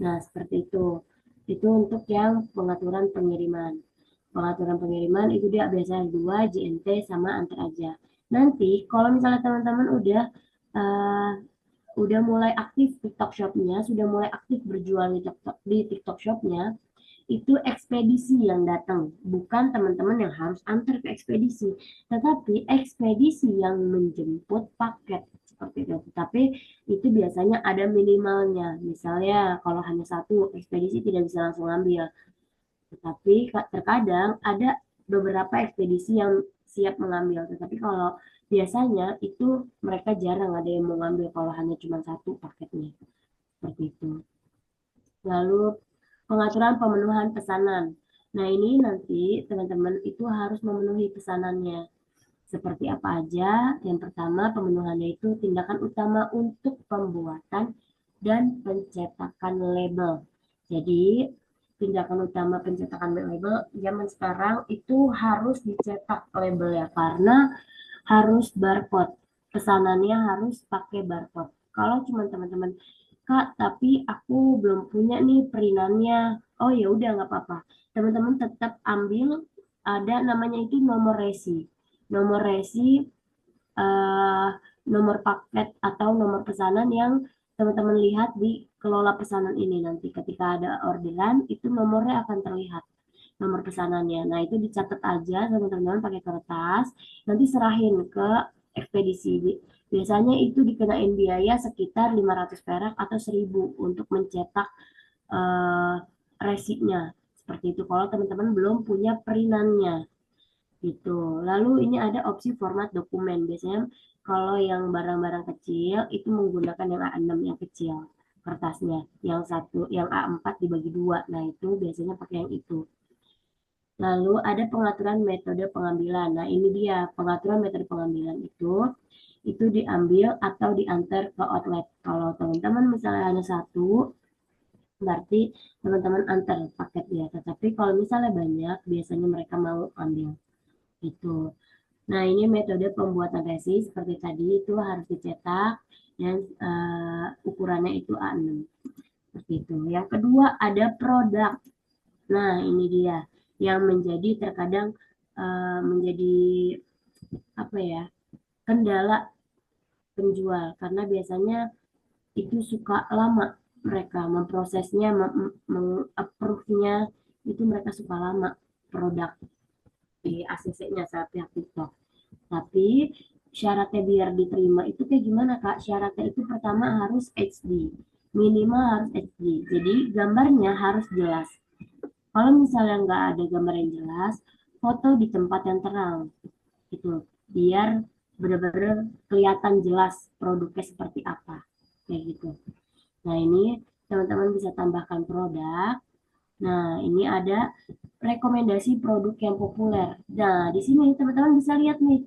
Nah, seperti itu. Itu untuk yang pengaturan pengiriman. Pengaturan pengiriman itu dia biasanya dua, JNT sama antar aja. Nanti kalau misalnya teman-teman uh, udah mulai aktif TikTok Shop-nya, sudah mulai aktif berjual di TikTok Shop-nya, itu ekspedisi yang datang, bukan teman-teman yang harus antar ke ekspedisi, tetapi ekspedisi yang menjemput paket seperti itu. Tapi itu biasanya ada minimalnya. Misalnya kalau hanya satu ekspedisi tidak bisa langsung ambil, tetapi terkadang ada beberapa ekspedisi yang siap mengambil. Tetapi kalau biasanya itu mereka jarang ada yang mau ngambil kalau hanya cuma satu paketnya. Seperti itu. Lalu pengaturan pemenuhan pesanan. Nah, ini nanti teman-teman itu harus memenuhi pesanannya. Seperti apa aja? Yang pertama, pemenuhannya itu tindakan utama untuk pembuatan dan pencetakan label. Jadi, tindakan utama pencetakan label zaman sekarang itu harus dicetak label ya, karena harus barcode. Pesanannya harus pakai barcode. Kalau cuma teman-teman, Kak, tapi aku belum punya nih perinannya. Oh ya udah nggak apa-apa. Teman-teman tetap ambil ada namanya itu nomor resi. Nomor resi eh, nomor paket atau nomor pesanan yang teman-teman lihat di kelola pesanan ini nanti ketika ada orderan itu nomornya akan terlihat nomor pesanannya. Nah, itu dicatat aja sama teman-teman pakai kertas, nanti serahin ke ekspedisi. Biasanya itu dikenain biaya sekitar 500 perak atau 1.000 untuk mencetak eh, resipnya. Seperti itu kalau teman-teman belum punya perinannya gitu. Lalu ini ada opsi format dokumen. Biasanya kalau yang barang-barang kecil itu menggunakan yang A6 yang kecil kertasnya. Yang satu, yang A4 dibagi dua. Nah, itu biasanya pakai yang itu. Lalu ada pengaturan metode pengambilan. Nah, ini dia pengaturan metode pengambilan itu diambil atau diantar ke outlet. Kalau teman-teman misalnya hanya satu, berarti teman-teman antar paket dia. Tetapi kalau misalnya banyak, biasanya mereka mau ambil itu. Nah, ini metode pembuatan resi seperti tadi itu harus dicetak dan ukurannya itu A6. Seperti itu. Yang kedua ada produk. Nah, ini dia yang menjadi terkadang menjadi apa ya kendala penjual karena biasanya itu suka lama mereka memprosesnya, mengapprove-nya itu mereka suka lama produk di ACC-nya saat pihak TikTok. Tapi syaratnya biar diterima itu kayak gimana Kak? Syaratnya itu pertama harus HD, minimal harus HD. Jadi gambarnya harus jelas. Kalau misalnya nggak ada gambar yang jelas, foto di tempat yang terang, gitu. Biar benar-benar kelihatan jelas produknya seperti apa, kayak gitu. Nah ini teman-teman bisa tambahkan produk. Nah ini ada rekomendasi produk yang populer. Nah di sini teman-teman bisa lihat nih,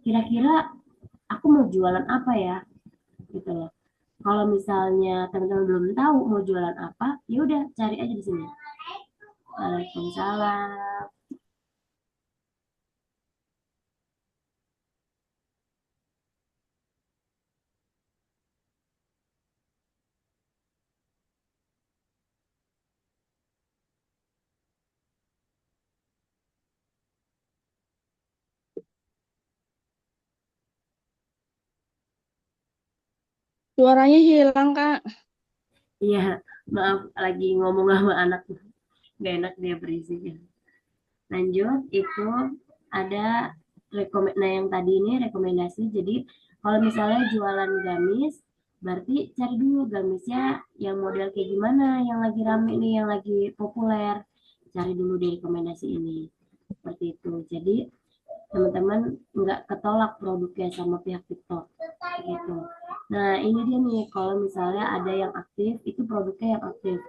kira-kira aku mau jualan apa ya, gitu loh. Kalau misalnya teman-teman belum tahu mau jualan apa, ya udah cari aja di sini. Waalaikumsalam. Suaranya hilang, Kak. Iya, maaf lagi ngomong sama anak, gak enak dia berisik. Lanjut, itu ada nah yang tadi ini rekomendasi. Jadi kalau misalnya jualan gamis, berarti cari dulu gamisnya yang model kayak gimana, yang lagi rame nih, yang lagi populer. Cari dulu di rekomendasi ini. Seperti itu. Jadi teman-teman nggak ketolak produknya sama pihak TikTok gitu. Nah ini dia nih kalau misalnya ada yang aktif itu produknya yang aktif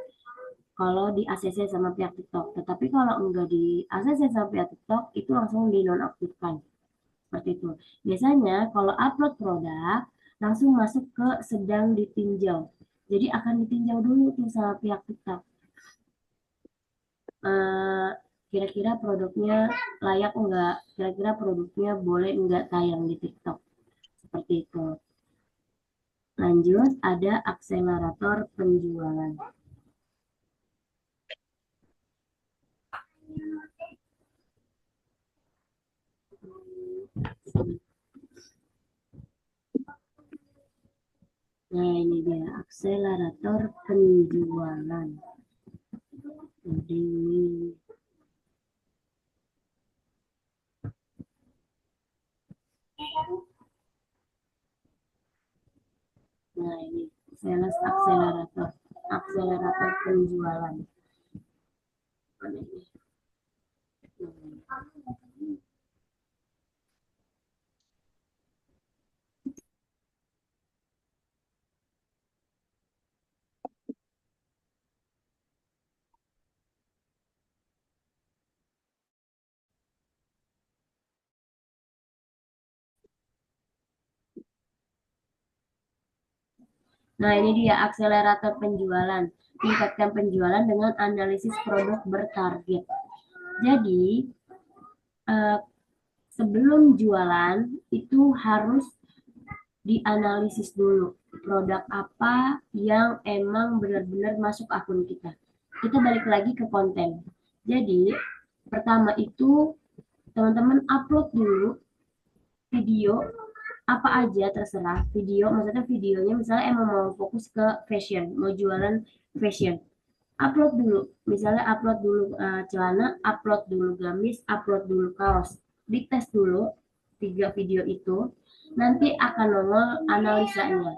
kalau di ACC sama pihak TikTok. Tetapi kalau enggak di ACC sama pihak TikTok itu langsung dinonaktifkan seperti itu. Biasanya kalau upload produk langsung masuk ke sedang ditinjau. Jadi akan ditinjau dulu tuh sama pihak TikTok. Eh, Kira-kira produknya layak enggak? Kira-kira produknya boleh enggak tayang di TikTok? Seperti itu. Lanjut, ada akselerator penjualan. Nah, ini dia akselerator penjualan. Jadi, nah ini sales akselerator, akselerator penjualan. Mana ini? Nah, ini dia akselerator penjualan. Tingkatkan penjualan dengan analisis produk bertarget. Jadi, eh, sebelum jualan itu harus dianalisis dulu produk apa yang emang benar-benar masuk akun kita. Kita balik lagi ke konten. Jadi, pertama itu teman-teman upload dulu video apa aja terserah video, maksudnya videonya misalnya emang mau fokus ke fashion, mau jualan fashion, upload dulu, misalnya upload dulu celana, upload dulu gamis, upload dulu kaos, dites dulu 3 video itu, nanti akan nongol analisanya.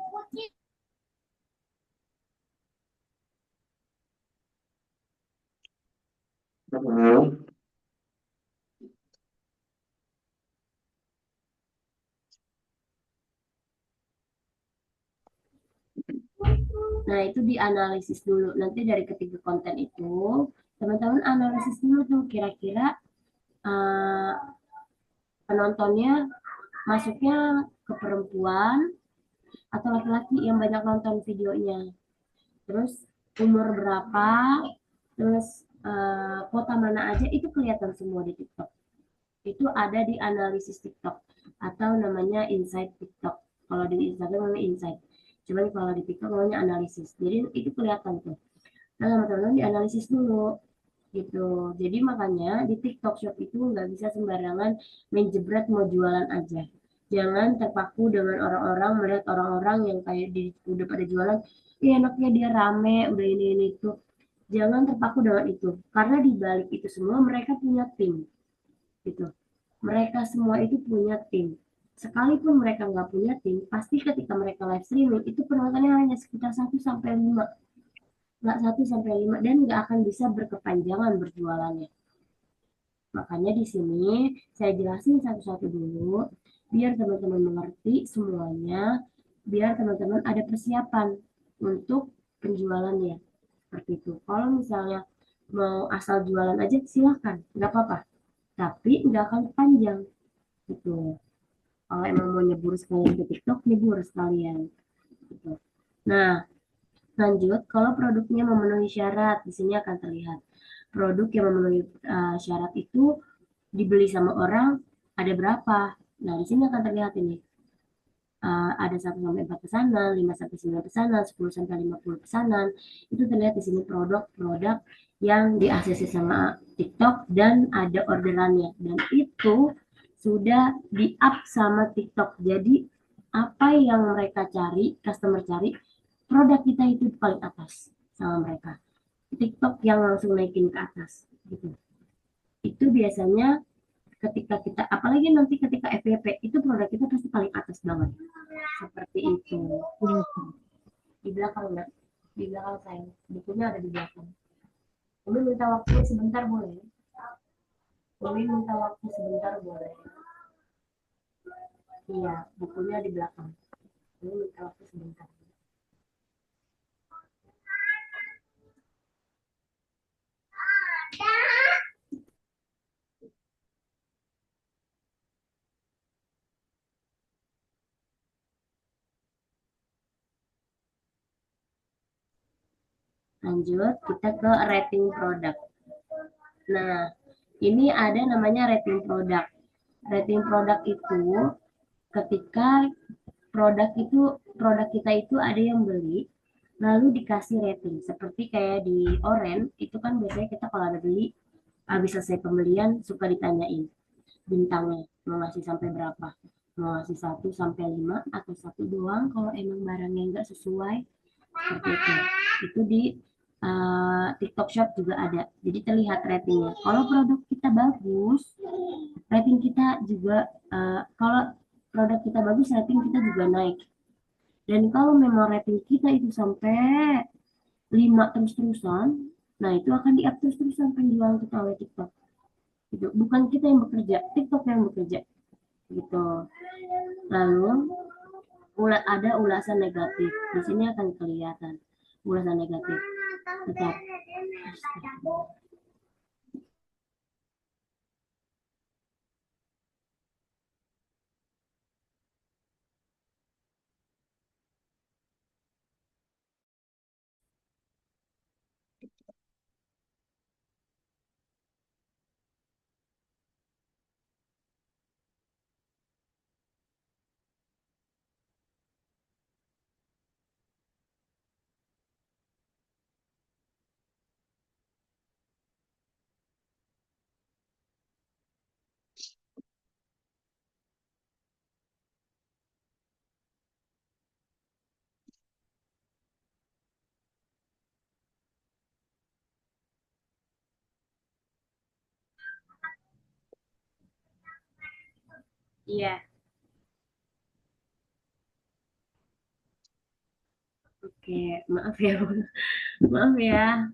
Nah, itu dianalisis dulu. Nanti dari ketiga konten itu, teman-teman analisis dulu tuh kira-kira uh, penontonnya masuknya ke perempuan atau laki-laki yang banyak nonton videonya. Terus umur berapa, terus kota mana aja itu kelihatan semua di TikTok. Itu ada di analisis TikTok atau namanya insight TikTok. Kalau di Instagram namanya insight. Cuman kalau di TikTok namanya analisis. Jadi itu kelihatan tuh. Nah, teman-teman dianalisis dulu gitu. Jadi makanya di TikTok Shop itu nggak bisa sembarangan main jebret mau jualan aja. Jangan terpaku dengan orang-orang, melihat orang-orang yang kayak udah pada jualan, enaknya dia rame, udah ini itu. Jangan terpaku dengan itu, karena di balik itu semua mereka punya tim, gitu. Mereka semua itu punya tim. Sekalipun mereka nggak punya tim, pasti ketika mereka live streaming itu penontonnya hanya sekitar 1 sampai 5, nggak 1 sampai 5, dan nggak akan bisa berkepanjangan berjualannya. Makanya di sini saya jelasin satu-satu dulu, biar teman-teman mengerti semuanya, biar teman-teman ada persiapan untuk penjualannya. Seperti itu. Kalau misalnya mau asal jualan aja silahkan, nggak apa-apa. Tapi nggak akan panjang gitu. Kalau emang mau nyebur sekalian ke TikTok, nyebur sekalian gitu. Nah, lanjut, kalau produknya memenuhi syarat, di sini akan terlihat. Produk yang memenuhi syarat itu dibeli sama orang ada berapa. Nah, di sini akan terlihat ini. Ada 1 sampai 4 pesanan, 5 sampai 9 pesanan, 10 sampai 50 pesanan. Itu terlihat di sini produk-produk yang di ACC sama TikTok dan ada orderannya. Dan itu sudah di-up sama TikTok. Jadi apa yang mereka cari, customer cari, produk kita itu paling atas sama mereka. TikTok yang langsung naikin ke atas gitu. Itu biasanya ketika kita, apalagi nanti ketika FYP itu produk kita pasti paling atas banget, seperti itu. Di belakang enggak, di belakang saya bukunya ada di belakang. Umi minta waktu sebentar boleh? Umi minta waktu sebentar boleh? Iya, bukunya di belakang. Umi minta waktu sebentar. Lanjut kita ke rating produk. Nah, ini ada namanya rating produk. Rating produk itu ketika produk kita itu ada yang beli lalu dikasih rating, seperti kayak di Oren itu kan biasanya kita kalau ada beli habis selesai pembelian suka ditanyain bintangnya mau ngasih sampai berapa. mau ngasih 1 sampai 5 atau satu doang kalau emang barangnya nggak sesuai, seperti itu. Itu di TikTok Shop juga ada, jadi terlihat ratingnya. Kalau produk kita bagus, rating kita juga kalau produk kita bagus, rating kita juga naik. Dan kalau memang rating kita itu sampai 5 terus-terusan, nah itu akan di-up terus-terusan penjualan kita oleh TikTok. Gitu. Bukan kita yang bekerja, TikTok yang bekerja. Gitu. Lalu ada ulasan negatif. Di sini akan kelihatan ulasan negatif. Tetap. Iya, oke. Maaf ya, maaf ya.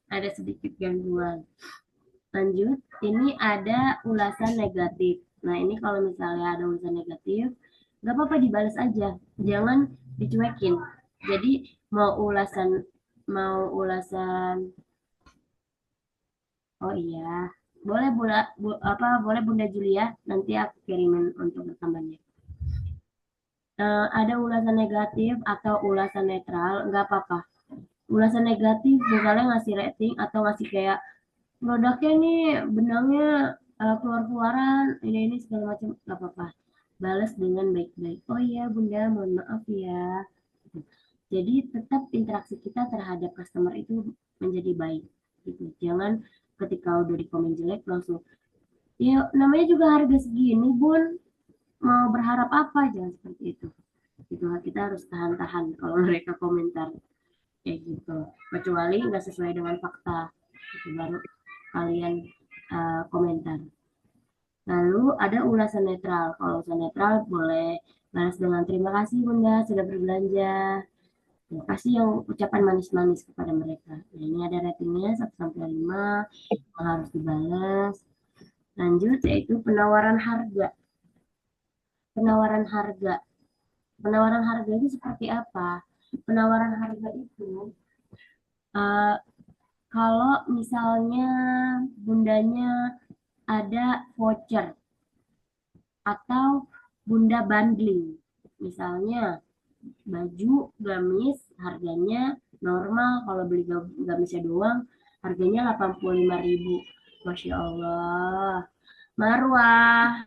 Ada sedikit gangguan. Lanjut, ini ada ulasan negatif. Nah, ini kalau misalnya ada ulasan negatif, nggak apa-apa dibalas aja. Jangan dicuekin. Jadi, mau ulasan, oh iya, boleh boleh Bunda Julia, nanti aku kirimin untuk rekamannya. Ada ulasan negatif atau ulasan netral, nggak apa-apa. Ulasan negatif misalnya ngasih rating atau ngasih kayak produknya nih benangnya keluar-keluaran ini segala macam, nggak apa-apa, balas dengan baik-baik. Oh iya Bunda, mohon maaf ya. Jadi tetap interaksi kita terhadap customer itu menjadi baik gitu. Jangan ketika udah di komen jelek langsung, ya namanya juga harga segini Bun, mau berharap apa, jangan seperti itu. Gitu, kita harus tahan-tahan kalau mereka komentar kayak gitu, kecuali nggak sesuai dengan fakta, itu baru kalian komentar. Lalu ada ulasan netral. Kalau ulasan netral boleh balas dengan terima kasih Bunda sudah berbelanja. Ya, kasih yang ucapan manis-manis kepada mereka. Nah, ini ada ratingnya 1 sampai 5 yang harus dibalas. Lanjut yaitu penawaran harga. Penawaran harga. Penawaran harga itu seperti apa? Penawaran harga itu eh, kalau misalnya bundanya ada voucher atau bunda bundling. Misalnya baju gamis harganya normal, kalau beli gamisnya doang harganya 85.000. Masya Allah. Marwah.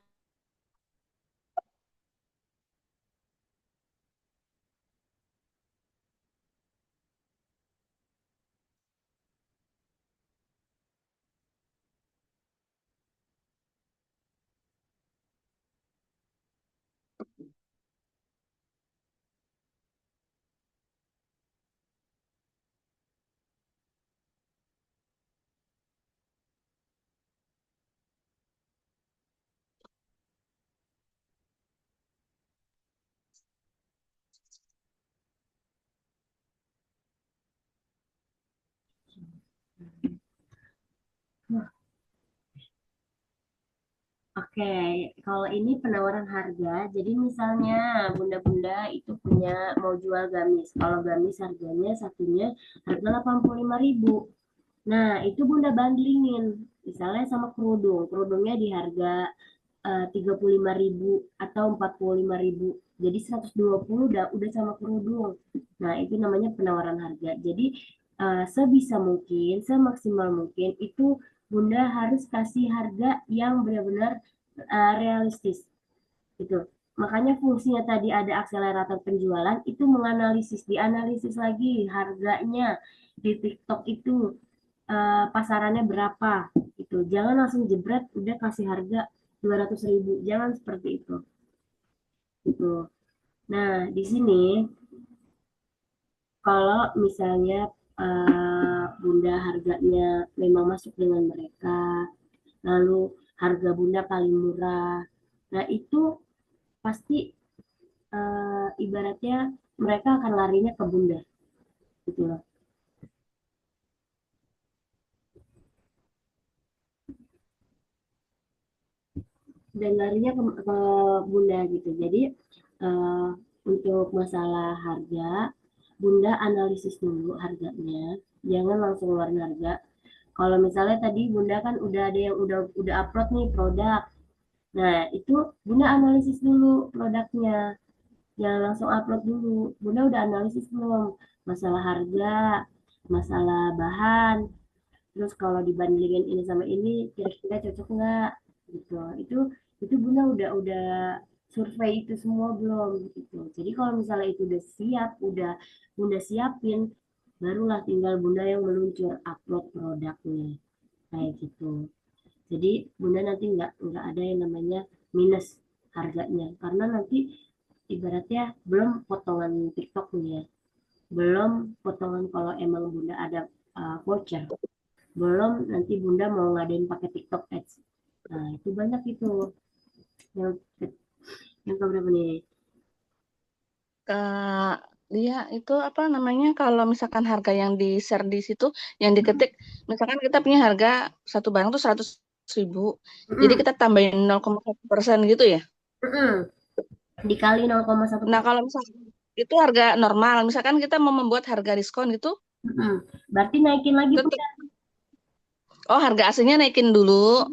Oke, kalau ini penawaran harga, jadi misalnya bunda-bunda itu punya mau jual gamis. Kalau gamis harganya satunya harga 85.000. Nah, itu bunda bandingin. Misalnya sama kerudung. Kerudungnya di harga 35.000 atau 45.000. Jadi 120 udah sama kerudung. Nah, itu namanya penawaran harga. Jadi sebisa mungkin, semaksimal mungkin itu Bunda harus kasih harga yang benar-benar realistis. Gitu. Makanya fungsinya tadi ada akselerator penjualan itu menganalisis, dianalisis lagi harganya di TikTok itu pasarannya berapa gitu. Jangan langsung jebret udah kasih harga 200.000, jangan seperti itu. gitu. Nah, di sini kalau misalnya Bunda harganya memang masuk dengan mereka, lalu harga Bunda paling murah. Nah, itu pasti ibaratnya mereka akan larinya ke Bunda gitu loh. Dan larinya ke Bunda gitu. Jadi eh, untuk masalah harga, Bunda analisis dulu harganya, jangan langsung ngeluarin harga. Kalau misalnya tadi Bunda kan udah ada yang udah upload nih produk. Nah, itu Bunda analisis dulu produknya. Jangan langsung upload dulu. Bunda udah analisis belum? Masalah harga, masalah bahan, terus kalau dibandingin ini sama ini kira-kira cocok nggak gitu. Itu Bunda udah survei itu semua belum gitu. Jadi kalau misalnya itu udah siap, udah Bunda siapin, barulah tinggal Bunda yang meluncur upload produknya kayak gitu. Jadi Bunda nanti nggak ada yang namanya minus harganya, karena nanti ibaratnya belum potongan TikTok nih ya, belum potongan kalau emang Bunda ada voucher, belum nanti Bunda mau ngadain pakai TikTok Ads. Nah, itu banyak itu. Yang yang keberapa nih? Kak Lia, itu apa namanya kalau misalkan harga yang di share di situ yang diketik, misalkan kita punya harga satu barang tuh 100.000, jadi Mm-mm, kita tambahin 0,1% gitu ya. mm-mm. Dikali 0,1 Nah persen. kalau misalkan itu harga normal, misalkan kita mau membuat harga diskon gitu, Mm-mm. Berarti naikin lagi tetap, Bunda. oh harga aslinya naikin dulu.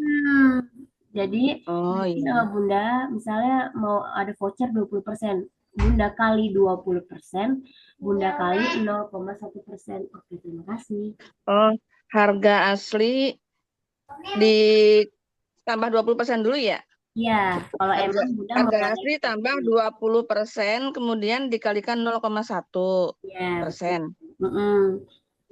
Jadi Oh nanti sama iya. Bunda misalnya mau ada voucher 20%, Bunda kali 20%, Bunda kali 0,1%. Oke, terima kasih. Oh, harga asli ditambah 20% dulu ya. Iya, kalau Harga emang Bunda mau harga ngadain asli tambah promosi. 20%, kemudian dikalikan 0,1%. Betul. Mm-mm.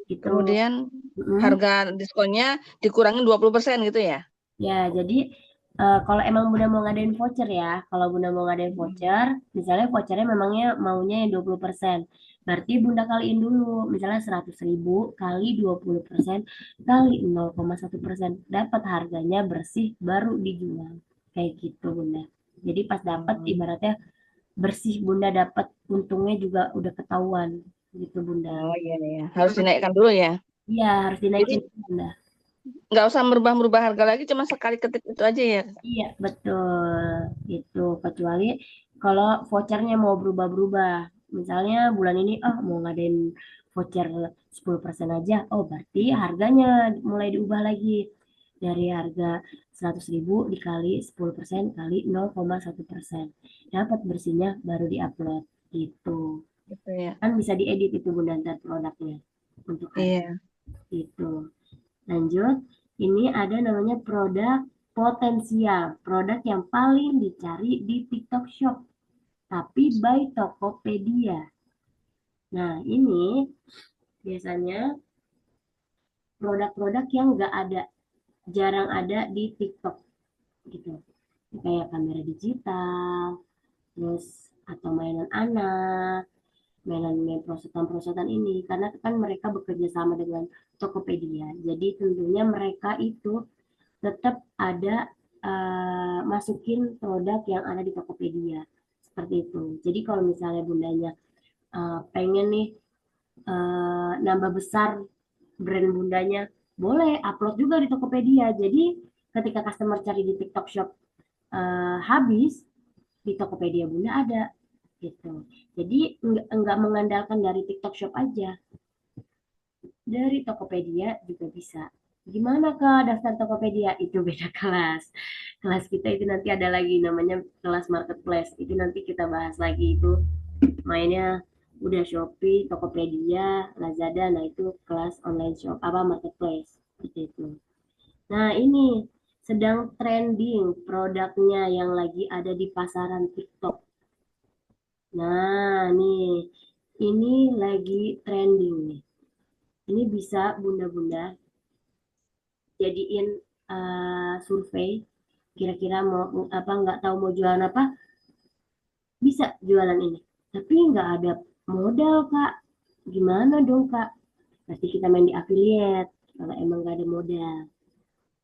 Gitu. Kemudian Mm-mm. harga diskonnya dikurangin 20% gitu ya. Ya, jadi kalau emang Bunda mau ngadain voucher ya, kalau Bunda mau ngadain voucher, misalnya vouchernya memangnya maunya yang 20%, berarti Bunda kaliin dulu, misalnya 100.000 kali 20% kali 0,1%, dapat harganya bersih baru dijual. Kayak gitu Bunda. Jadi pas dapat Hmm. ibaratnya bersih, Bunda dapat untungnya juga udah ketahuan gitu Bunda. Oh iya ya, harus dinaikkan dulu ya. Iya, harus Jadi dinaikin Bunda. nggak usah merubah-merubah harga lagi, cuma sekali ketik itu aja ya. Iya, betul. Itu kecuali kalau vouchernya mau berubah-berubah. Misalnya bulan ini mau ngadain voucher 10% aja. Oh, berarti harganya mulai diubah lagi. Dari harga 100.000 dikali 10% kali 0,1%. Dapat bersihnya baru diupload. Gitu. Gitu ya. Kan bisa diedit itu Bunda ntar produknya untuk harga. Iya. Itu. Lanjut, ini ada namanya produk potensial, produk yang paling dicari di TikTok Shop, tapi by Tokopedia. Nah, ini biasanya produk-produk yang nggak ada, jarang ada di TikTok gitu. Kayak kamera digital, terus atau mainan anak, mainan perosotan-perosotan ini, karena kan mereka bekerja sama dengan Tokopedia. Jadi tentunya mereka itu tetap ada masukin produk yang ada di Tokopedia seperti itu. Jadi kalau misalnya bundanya pengen nih nambah besar brand bundanya, boleh upload juga di Tokopedia. Jadi ketika customer cari di TikTok Shop habis, di Tokopedia bunda ada gitu. Jadi enggak mengandalkan dari TikTok Shop aja, dari Tokopedia juga bisa. Gimana Kak daftar Tokopedia? Itu beda kelas. Kelas kita itu nanti ada lagi namanya kelas marketplace. Itu nanti kita bahas lagi itu mainnya udah Shopee, Tokopedia, Lazada. Nah, itu kelas online shop apa marketplace seperti itu. Nah, ini sedang trending produknya yang lagi ada di pasaran TikTok. Nah, nih ini lagi trending nih. Ini bisa bunda-bunda jadiin survei, kira-kira mau apa, nggak tahu mau jualan apa, bisa jualan ini. Tapi nggak ada modal, Kak. Gimana dong, Kak? Pasti kita main di affiliate kalau emang nggak ada modal.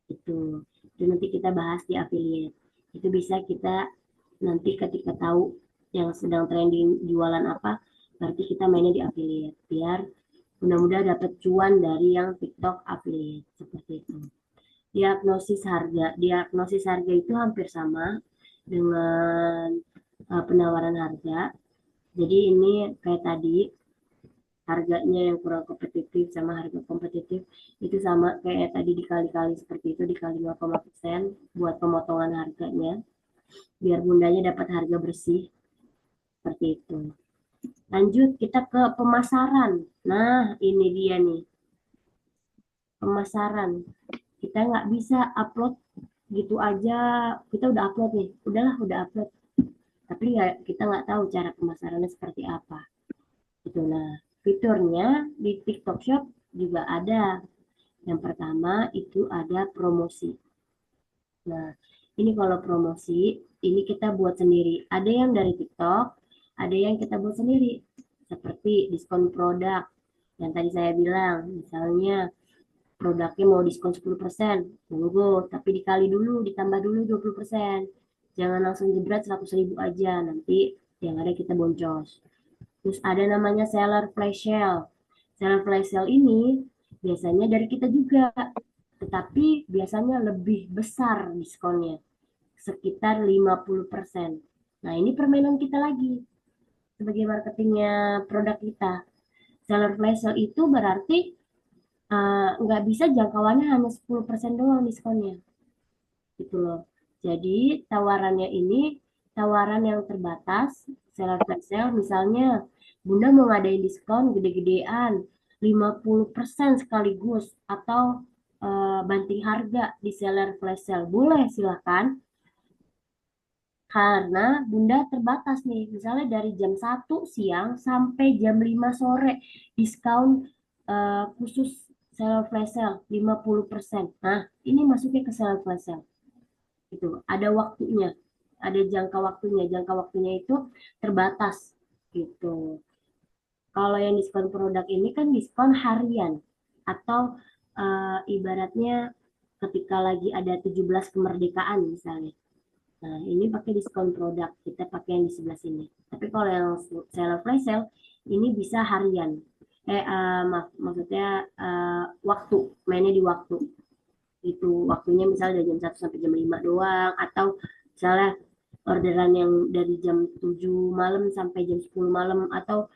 Itu nanti kita bahas di affiliate. Itu bisa kita nanti ketika tahu yang sedang trending jualan apa, berarti kita mainnya di affiliate biar mudah-mudahan dapat cuan dari yang TikTok affiliate seperti itu. Diagnosis harga itu hampir sama dengan penawaran harga. Jadi ini kayak tadi, harganya yang kurang kompetitif sama harga kompetitif itu sama kayak tadi, dikali-kali seperti itu, dikali 5% buat pemotongan harganya biar bundanya dapat harga bersih seperti itu. Lanjut kita ke pemasaran. Nah, ini dia nih, pemasaran. Kita nggak bisa upload gitu aja. Kita udah upload nih, udahlah udah upload, tapi ya kita nggak tahu cara pemasarannya seperti apa. Itu nah, fiturnya di TikTok Shop juga ada. Yang pertama itu ada promosi. Nah, ini kalau promosi, ini kita buat sendiri. Ada yang dari TikTok, ada yang kita buat sendiri. Seperti diskon produk. Yang tadi saya bilang, misalnya produknya mau diskon 10%, tunggu, tapi dikali dulu, ditambah dulu 20%. Jangan langsung jebret 100.000 aja, nanti yang ada kita boncos. Terus ada namanya seller flash sale. Seller flash sale ini biasanya dari kita juga, tetapi biasanya lebih besar diskonnya, sekitar 50%. Nah, ini permainan kita lagi sebagai marketingnya produk kita. Seller flash sale itu berarti nggak bisa jangkauannya hanya 10% doang diskonnya. Gitu loh. Jadi tawarannya ini tawaran yang terbatas, seller flash sale misalnya Bunda mau ngadain diskon gede-gedean 50% sekaligus atau banting harga di seller flash sale. Boleh silakan, karena Bunda terbatas nih. Misalnya dari jam 1 siang sampai jam 5 sore diskon khusus seller flash sale 50%. Nah, ini masuknya ke seller flash sale. Itu ada waktunya, ada jangka waktunya itu terbatas gitu. Kalau yang diskon produk ini kan diskon harian atau ibaratnya ketika lagi ada 17 kemerdekaan misalnya. Nah, ini pakai diskon produk, kita pakai yang di sebelah sini. Tapi kalau yang seller flash sale ini bisa harian. Maksudnya waktu, mainnya di waktu. Itu waktunya misalnya dari jam 1 sampai jam 5 doang, atau misalnya orderan yang dari jam 7 malam sampai jam 10 malam, atau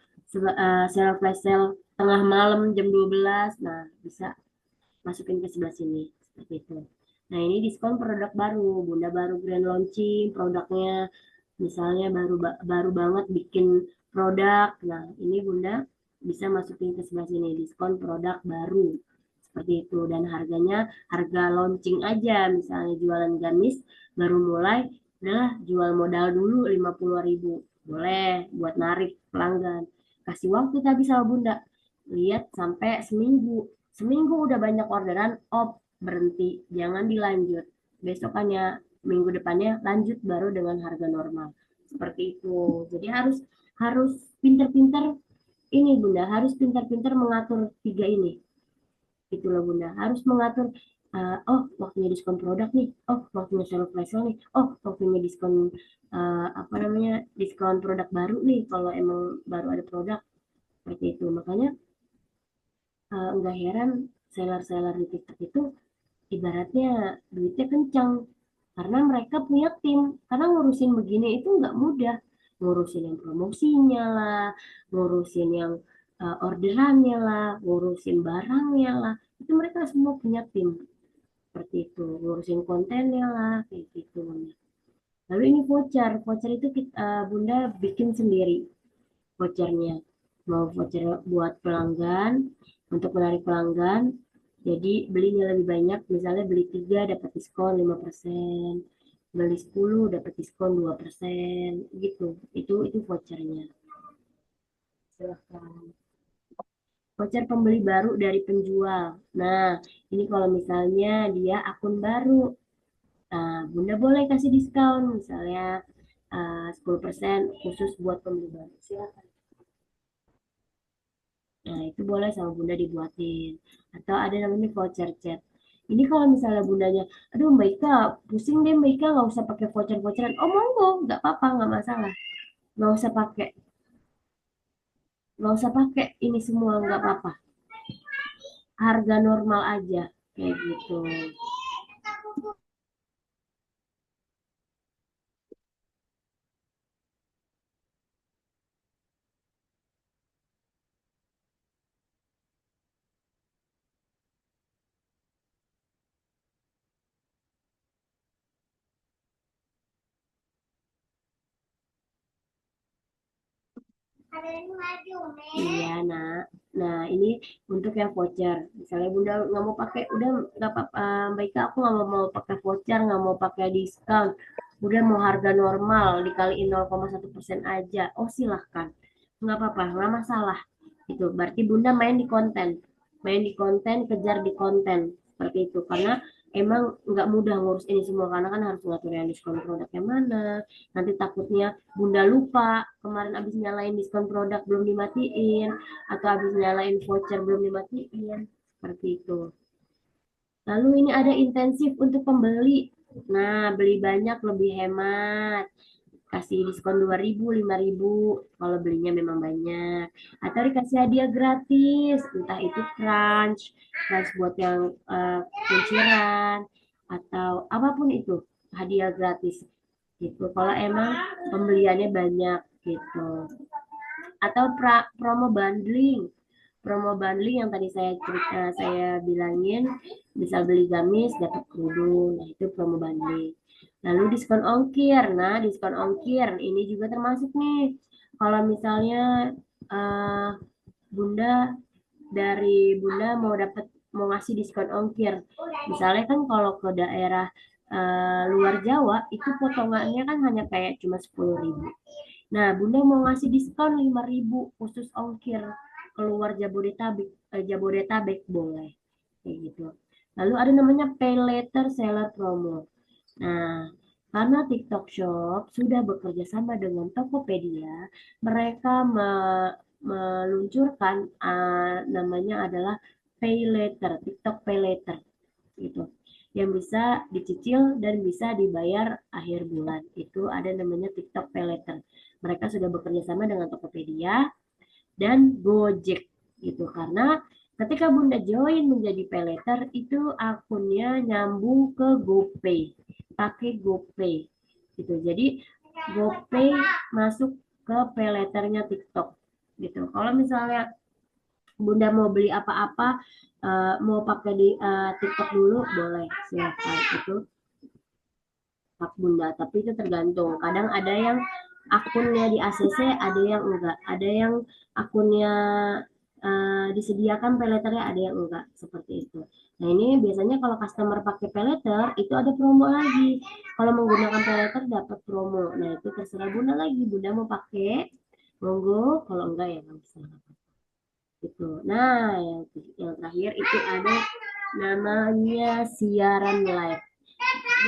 seller flash sale tengah malam jam 12. Nah, bisa masukin ke sebelah sini seperti itu. Nah, ini diskon produk baru, Bunda baru grand launching produknya, misalnya baru baru banget bikin produk. Nah, ini Bunda bisa masukin ke sebelah sini, diskon produk baru seperti itu. Dan harganya harga launching aja, misalnya jualan gamis baru mulai, udah jual modal dulu 50.000, boleh buat narik pelanggan. Kasih waktu tapi sama Bunda, lihat sampai seminggu udah banyak orderan, berhenti, jangan dilanjut, besokannya minggu depannya lanjut baru dengan harga normal seperti itu. Jadi harus harus pinter-pinter ini Bunda, harus pintar-pintar mengatur tiga ini. Itulah Bunda, harus mengatur, waktunya diskon produk nih, waktunya sale flash sale nih, waktunya diskon apa namanya, diskon produk baru nih kalau emang baru ada produk seperti itu. Makanya nggak heran seller-seller di TikTok itu ibaratnya duitnya kencang, karena mereka punya tim. Karena ngurusin begini itu nggak mudah, ngurusin yang promosinya lah, ngurusin yang orderannya lah, ngurusin barangnya lah, itu mereka semua punya tim seperti itu, ngurusin kontennya lah kayak gitu. Lalu ini voucher, voucher itu Bunda bikin sendiri vouchernya, mau voucher buat pelanggan, untuk menarik pelanggan. Jadi belinya lebih banyak, misalnya beli 3 dapat diskon 5%, beli 10 dapat diskon 2%, gitu. Itu vouchernya. Silahkan. Voucher pembeli baru dari penjual. Nah, ini kalau misalnya dia akun baru, nah, Bunda boleh kasih diskon, misalnya 10% khusus buat pembeli baru. Silakan. Nah, itu boleh sama Bunda dibuatin. Atau ada namanya voucher chat. Ini kalau misalnya Bundanya, aduh Mbak Ika, pusing deh Mbak Ika, nggak usah pakai voucher-voucheran. Oh monggo, nggak apa-apa, nggak masalah. Nggak usah pakai, nggak usah pakai ini semua, nggak apa-apa. Harga normal aja, kayak gitu. Iya, nak. Nah, ini untuk yang voucher. Misalnya Bunda nggak mau pakai, udah nggak apa-apa. Mbak Ika, aku nggak mau pakai voucher, nggak mau pakai diskon. Udah mau harga normal dikaliin 0,1% aja. Oh, silahkan. Nggak apa-apa, nggak masalah. Itu berarti Bunda main di konten. Main di konten, kejar di konten. Seperti itu. Karena emang nggak mudah ngurus ini semua. Karena kan harus ngatur yang diskon produk yang mana. Nanti takutnya Bunda lupa kemarin abis nyalain diskon produk belum dimatiin atau abis nyalain voucher belum dimatiin seperti itu. Lalu ini ada intensif untuk pembeli. Nah, beli banyak lebih hemat. Kasih diskon 2.000, 5.000 kalau belinya memang banyak. Atau dikasih hadiah gratis, entah itu crunch, crunch buat yang kunciran atau apapun itu, hadiah gratis gitu. Kalau emang pembeliannya banyak gitu. Atau promo bundling. Promo bundling yang tadi saya bilangin, bisa beli gamis dapat kerudung. Nah, itu promo bundling. Lalu diskon ongkir. Nah, diskon ongkir ini juga termasuk nih. Kalau misalnya uh, Bunda Bunda mau ngasih diskon ongkir. Misalnya kan kalau ke daerah luar Jawa itu potongannya kan hanya kayak cuma 10.000. Nah, Bunda mau ngasih diskon 5.000 khusus ongkir keluar Jabodetabek boleh kayak gitu. Lalu ada namanya pay later seller promo. Nah, karena TikTok Shop sudah bekerja sama dengan Tokopedia, mereka meluncurkan namanya adalah Pay Later, TikTok Pay Later gitu. Yang bisa dicicil dan bisa dibayar akhir bulan. Itu ada namanya TikTok Pay Later. Mereka sudah bekerja sama dengan Tokopedia dan Gojek gitu karena ketika Bunda join menjadi peleter itu akunnya nyambung ke GoPay pakai GoPay gitu jadi GoPay masuk ke peleternya TikTok gitu kalau misalnya Bunda mau beli apa-apa mau pakai di TikTok dulu boleh silakan itu hak Bunda tapi itu tergantung kadang ada yang akunnya di ACC ada yang enggak ada yang akunnya disediakan peleternya ada yang enggak seperti itu nah ini biasanya kalau customer pakai peleter itu ada promo lagi kalau menggunakan peleter dapat promo nah itu terserah Bunda lagi Bunda mau pakai monggo kalau enggak ya nggak bisa itu nah yang terakhir itu ada namanya siaran live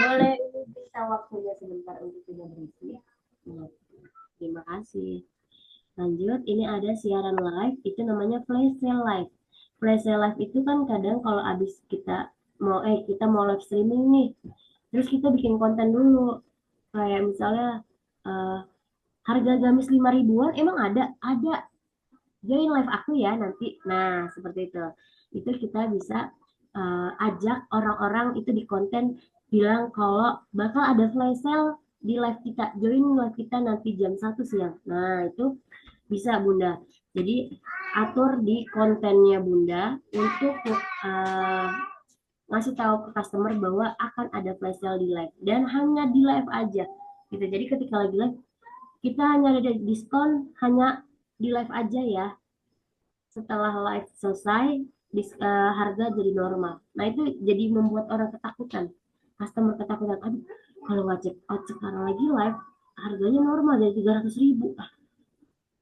boleh ini bisa waktunya sebentar untuk tidak berisi. Nah, terima kasih. Lanjut, ini ada siaran live, itu namanya flash sale live. Flash sale live itu kan kadang kalau habis kita mau live streaming nih, terus kita bikin konten dulu. Kayak misalnya uh, harga gamis 5.000-an emang ada. Join live aku ya nanti. Nah, seperti itu. Itu kita bisa ajak orang-orang itu di konten bilang kalau bakal ada flash sale di live kita. Join live kita nanti jam 1 siang. Nah, itu bisa Bunda. Jadi atur di kontennya Bunda untuk uh, ngasih tahu ke customer bahwa akan ada flash sale di live dan hanya di live aja. Gitu. Jadi ketika lagi live kita hanya ada diskon hanya di live aja ya setelah live selesai harga jadi normal. Nah itu jadi membuat orang ketakutan, customer ketakutan. Aduh, kalau nggak check out sekarang lagi live harganya normal jadi 300.000. Ah,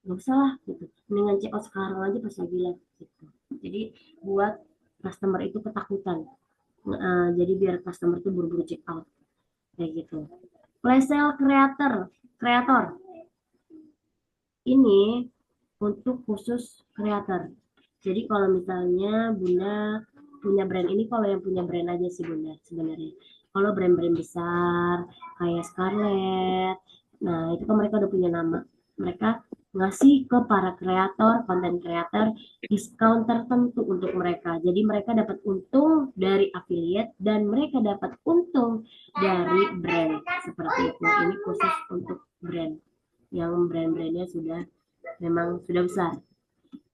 nggak usah lah gitu. Mendingan check out sekarang aja pas lagi live. Gitu. Jadi buat customer itu ketakutan. Jadi biar customer itu buru-buru check out kayak gitu. Flash sale creator. kreator. Ini untuk khusus kreator. Jadi kalau misalnya Bunda punya brand ini, kalau yang punya brand aja sih Bunda sebenarnya. Kalau brand-brand besar kayak Scarlett, nah itu kan mereka udah punya nama. Mereka ngasih ke para kreator, konten kreator, diskon tertentu untuk mereka. Jadi mereka dapat untung dari affiliate dan mereka dapat untung dari brand. Seperti itu. Ini khusus untuk brand yang brand-brandnya memang sudah besar.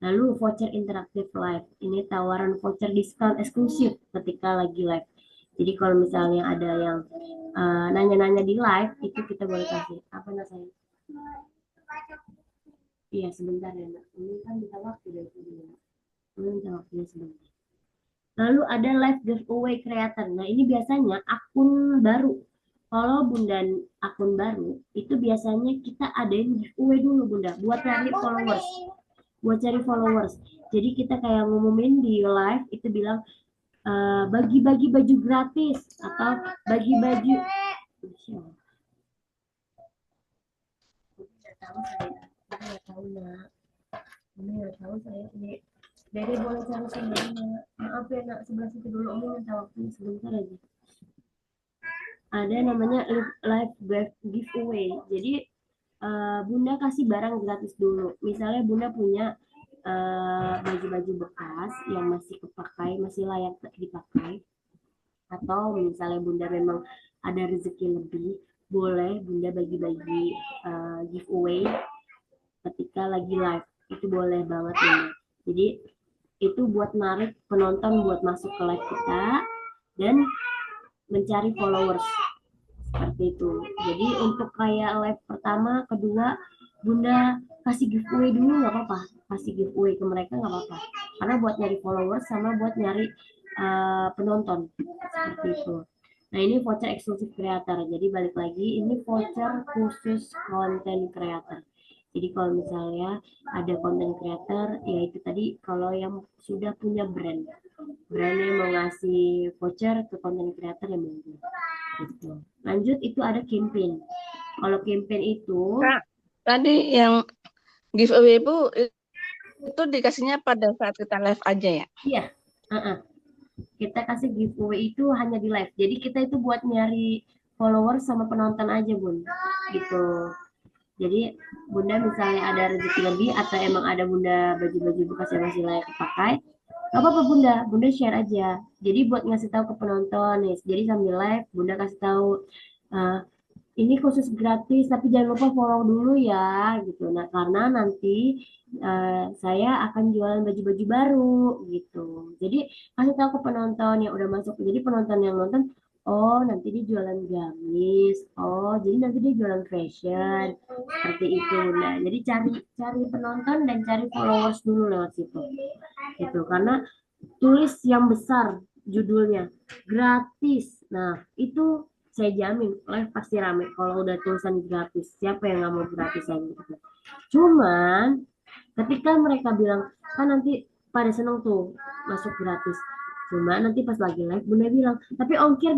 Lalu voucher interaktif live. Ini tawaran voucher diskon eksklusif ketika lagi live. Jadi kalau misalnya ada yang nanya-nanya di live, itu kita boleh kasih. Apa namanya? Iya, sebentar ya, Nak. Ini kan minta waktu dari tadi ya. Ini minta waktunya sebentar. Lalu ada live giveaway creator. Nah, ini biasanya akun baru. Kalau Bunda akun baru, itu biasanya kita adain giveaway dulu Bunda, buat cari followers. Jadi kita kayak ngumumin di live, itu bilang bagi-bagi baju gratis atau bagi baju. Nggak tahu nak, ini nggak tahu saya ini. Dede boleh cari sendiri. Maaf ya nak, sebelah situ dulu, Umi minta waktu sebentar aja. Ada namanya live giveaway. Jadi Bunda kasih barang gratis dulu. Misalnya Bunda punya baju-baju bekas yang masih kepakai, masih layak dipakai, atau misalnya Bunda memang ada rezeki lebih, boleh Bunda bagi-bagi giveaway ketika lagi live. Itu boleh banget Bunda. Jadi itu buat narik penonton buat masuk ke live kita dan mencari followers seperti itu. Jadi untuk kayak live pertama, kedua, Bunda kasih giveaway dulu nggak apa-apa, kasih giveaway ke mereka nggak apa-apa, karena buat nyari followers sama buat nyari penonton seperti itu. Nah ini voucher eksklusif kreator. Jadi balik lagi, ini voucher khusus konten kreator. Jadi kalau misalnya ada konten kreator, ya itu tadi kalau yang sudah punya brandnya mau ngasih voucher ke konten kreator yang mungkin. Gitu. Lanjut itu ada campaign. Kalau campaign itu Kak, tadi yang giveaway itu dikasihnya pada saat kita live aja ya? iya, kita kasih giveaway itu hanya di live. Jadi kita itu buat nyari follower sama penonton aja Bun. Gitu. Jadi Bunda misalnya ada rezeki lebih atau emang ada Bunda baju-baju bekas yang masih layak dipakai, gak apa-apa Bunda, Bunda share aja. Jadi buat ngasih tahu ke penonton nih. Jadi sambil live Bunda kasih tahu uh, ini khusus gratis tapi jangan lupa follow dulu ya gitu. Nah karena nanti saya akan jualan baju-baju baru gitu. Jadi kasih tahu ke penonton yang udah masuk. Jadi penonton yang nonton, oh nanti dia jualan gamis, oh jadi nanti dia jualan fashion seperti itu. Nah jadi cari cari penonton dan cari followers dulu lewat situ gitu. Karena tulis yang besar judulnya gratis. Nah itu saya jamin live pasti rame kalau udah tulisan gratis. Siapa yang nggak mau gratisan gitu. Cuman ketika mereka bilang kan nanti pada seneng tuh masuk gratis. Cuma nanti pas lagi live Bunda bilang, tapi ongkir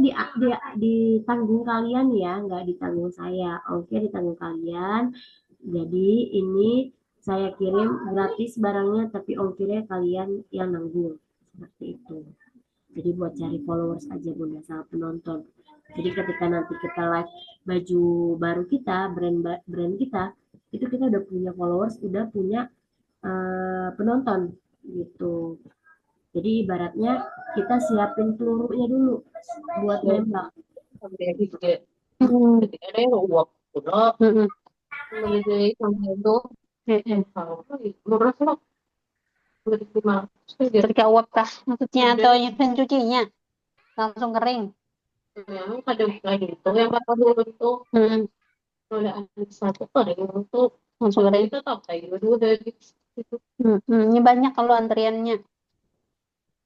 ditanggung kalian ya, nggak ditanggung saya. Ongkir ditanggung kalian. Jadi ini saya kirim gratis barangnya, tapi ongkirnya kalian yang nanggung. Seperti itu. Jadi buat cari followers aja Bunda sama penonton. Jadi ketika nanti kita live baju baru kita, brand kita, itu kita udah punya followers, udah punya penonton gitu. Jadi ibaratnya kita siapin pelurunya dulu buat nembak. Ada yang uap udah menjadi itu murah loh ketika uap kah maksudnya atau nyimpen cucinya langsung kering. yang kadang kayak gitu yang kata dulu itu ada satu ada yang itu Langsung kering. kita tahu kayak dulu dari itu. Ini banyak kalau antriannya.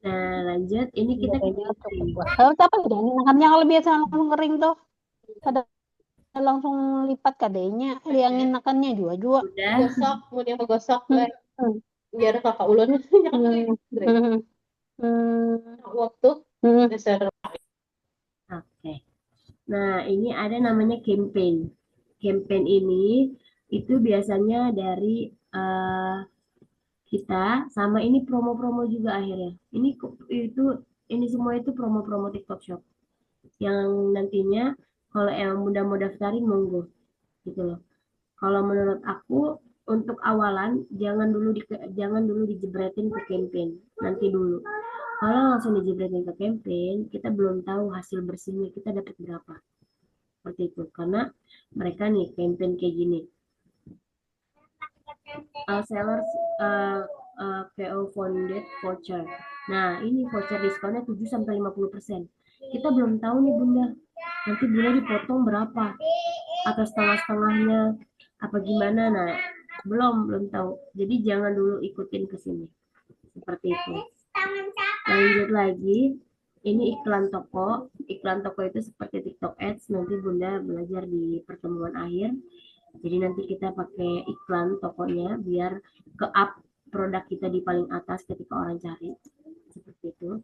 Nah lanjut, ini kita Kalau apa udah enakannya kalau biasa langsung kering tuh ada langsung lipat kadenya yang enakannya juga udah gosok kemudian gosok biar kakak ulun waktu dasar. Oke. Nah ini ada namanya campaign. campaign ini itu biasanya dari kita, sama ini promo-promo juga akhirnya. Ini semua itu promo-promo TikTok Shop yang nantinya kalau emang Bunda mau daftarin monggo gitu loh. Kalau menurut aku untuk awalan jangan dulu dijebretin ke campaign, nanti dulu. Kalau langsung dijebretin ke campaign, kita belum tahu hasil bersihnya kita dapat berapa. Seperti itu. Karena mereka nih campaign kayak gini. Sellers PO funded voucher. Nah, ini voucher diskonnya 7-50%. Kita belum tahu nih Bunda, nanti Bunda dipotong berapa? Atau setengah-setengahnya? Apa gimana? Nah, belum tahu. Jadi jangan dulu ikutin ke sini. Seperti itu. Lanjut lagi, ini iklan toko. Iklan toko itu seperti TikTok Ads. Nanti Bunda belajar di pertemuan akhir. Jadi nanti kita pakai iklan tokonya biar ke up produk kita di paling atas ketika orang cari. Seperti itu.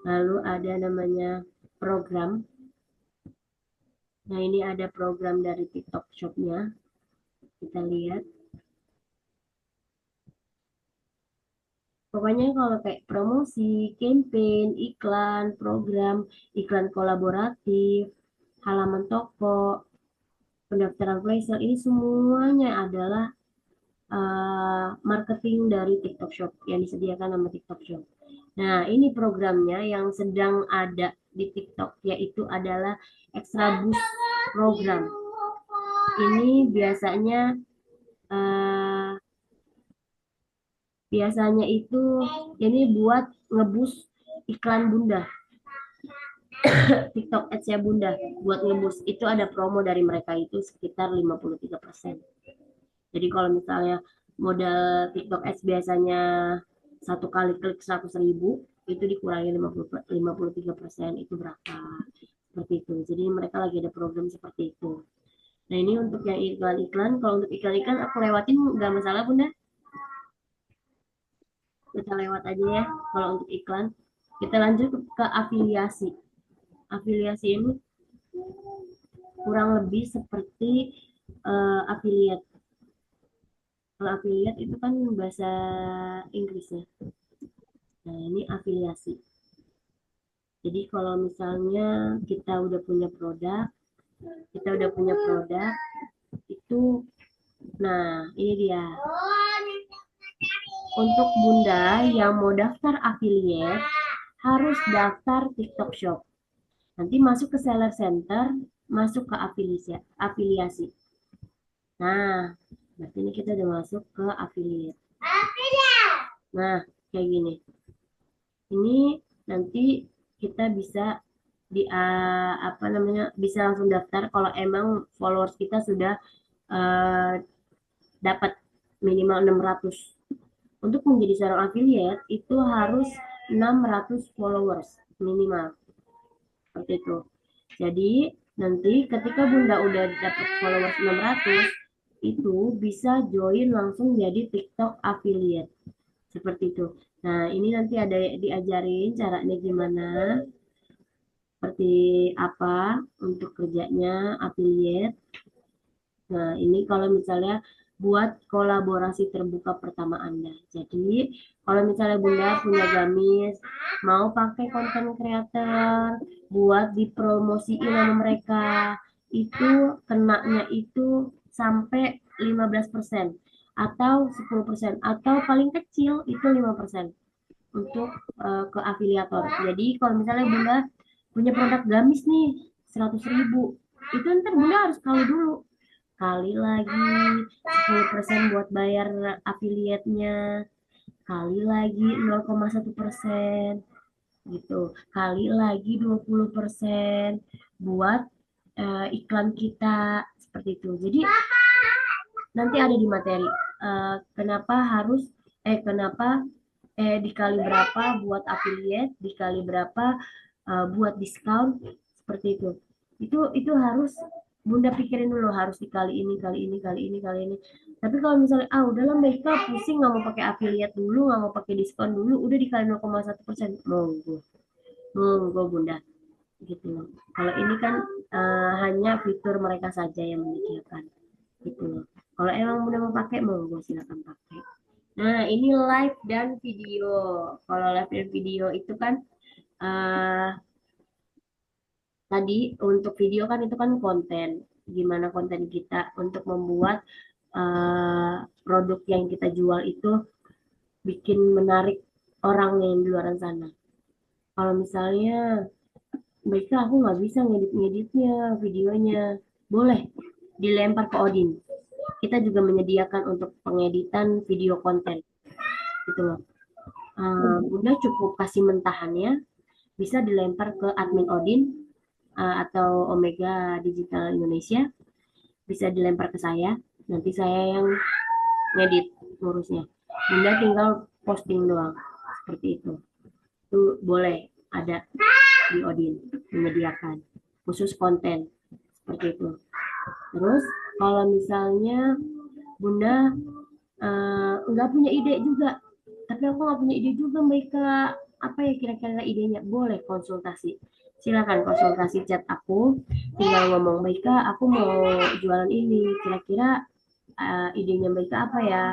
Lalu ada namanya program. Nah, ini ada program dari TikTok Shop-nya. Kita lihat. Pokoknya kalau kayak promosi, campaign, iklan, program, iklan kolaboratif, halaman toko, pendaftaran flash sale, ini semuanya adalah marketing dari TikTok Shop yang disediakan sama TikTok Shop. Nah, ini programnya yang sedang ada di TikTok, yaitu adalah Extra Boost program. Ini biasanya itu ini buat ngebus iklan Bunda. TikTok Ads ya Bunda, buat ngebus itu ada promo dari mereka itu sekitar 53%. Jadi kalau misalnya modal TikTok Ads biasanya satu kali klik 100.000, itu dikurangi 53%, itu berapa? Seperti itu. Jadi mereka lagi ada program seperti itu. Nah, ini untuk yang iklan-iklan. Kalau untuk iklan-iklan aku lewatin nggak masalah Bunda. Kita lewat aja ya kalau untuk iklan. Kita lanjut ke afiliasi. Afiliasi ini kurang lebih seperti affiliate. Kalau affiliate itu kan bahasa Inggrisnya. Nah, ini afiliasi. Jadi kalau misalnya kita udah punya produk, itu, nah ini dia. Untuk Bunda yang mau daftar affiliate, harus daftar TikTok Shop. Nanti masuk ke Seller Center, masuk ke afiliasi. Nah, berarti ini kita udah masuk ke affiliate. Nah, kayak gini. Ini nanti kita bisa bisa langsung daftar kalau emang followers kita sudah dapat minimal 600. Untuk menjadi seorang affiliate itu harus 600 followers minimal. Seperti itu. Jadi nanti ketika Bunda udah dapat followers 600, itu bisa join langsung jadi TikTok affiliate. Seperti itu. Nah, ini nanti ada diajarin caranya gimana, seperti apa untuk kerjanya affiliate. Nah, ini kalau misalnya buat kolaborasi terbuka pertama Anda. Jadi, kalau misalnya Bunda punya gamis, mau pakai konten creator buat dipromosiin sama mereka, itu kenanya itu sampai 15% atau 10% atau paling kecil itu 5% untuk ke afiliator. Jadi, kalau misalnya Bunda punya produk gamis nih 100.000, itu ntar Bunda harus kali dulu, kali lagi 10% buat bayar affiliate-nya, kali lagi 0,1% gitu, kali lagi 20% buat iklan kita, seperti itu. Jadi nanti ada di materi kenapa dikali berapa buat affiliate, dikali berapa buat diskon, seperti itu. Itu harus Bunda pikirin dulu, harus dikali ini, kali ini, kali ini, kali ini. Tapi kalau misalnya udahlah mereka pusing, nggak mau pakai affiliate dulu, nggak mau pakai diskon dulu, udah dikali 0,1%, monggo Bunda gitu. Kalau ini kan hanya fitur mereka saja yang menyediakan. gitu loh. Kalau emang udah mau pakai, monggo silakan pakai. Nah, ini live dan video. Kalau live dan video itu kan eh tadi untuk video kan itu kan konten. Gimana konten kita untuk membuat produk yang kita jual itu bikin menarik orang yang di luar sana. Kalau misalnya, baiknya aku nggak bisa ngedit-ngeditnya, videonya, boleh dilempar ke Odin. Kita juga menyediakan untuk pengeditan video konten, gitu loh. Bunda cukup kasih mentahannya, bisa dilempar ke admin Odin atau Omega Digital Indonesia, bisa dilempar ke saya. Nanti saya yang ngedit ngurusnya. Bunda tinggal posting doang, seperti itu. Itu boleh ada di Odin menyediakan khusus konten seperti itu. Terus kalau misalnya Bunda nggak punya ide juga, tapi aku nggak punya ide juga mereka apa ya kira-kira idenya, boleh konsultasi, silakan konsultasi chat aku, tinggal ngomong mereka aku mau jualan ini, kira-kira idenya mereka apa ya,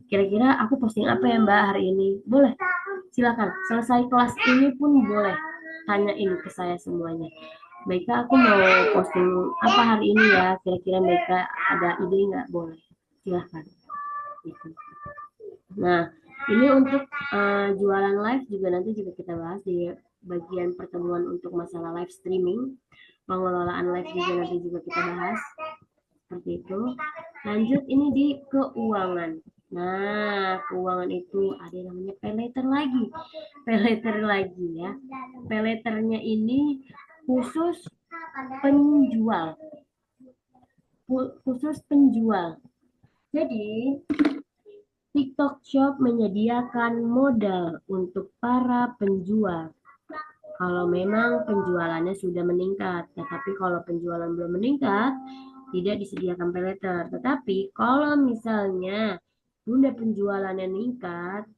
kira-kira aku posting apa ya Mbak hari ini, boleh silakan selesai kelas ini pun boleh tanyain ke saya semuanya, mereka aku mau posting apa hari ini ya, kira-kira mereka ada ide nggak, boleh silahkan gitu. Nah, ini untuk jualan live juga nanti juga kita bahas di bagian pertemuan untuk masalah live streaming, pengelolaan live juga nanti juga kita bahas seperti itu. Lanjut ini di keuangan. Nah, keuangan itu ada yang namanya pay lagi ya. Pay ini khusus penjual, khusus penjual. Jadi TikTok Shop menyediakan modal untuk para penjual. Kalau memang penjualannya sudah meningkat, tetapi kalau penjualan belum meningkat, tidak disediakan pay letter. Tetapi kalau misalnya Bunda penjualannya meningkat,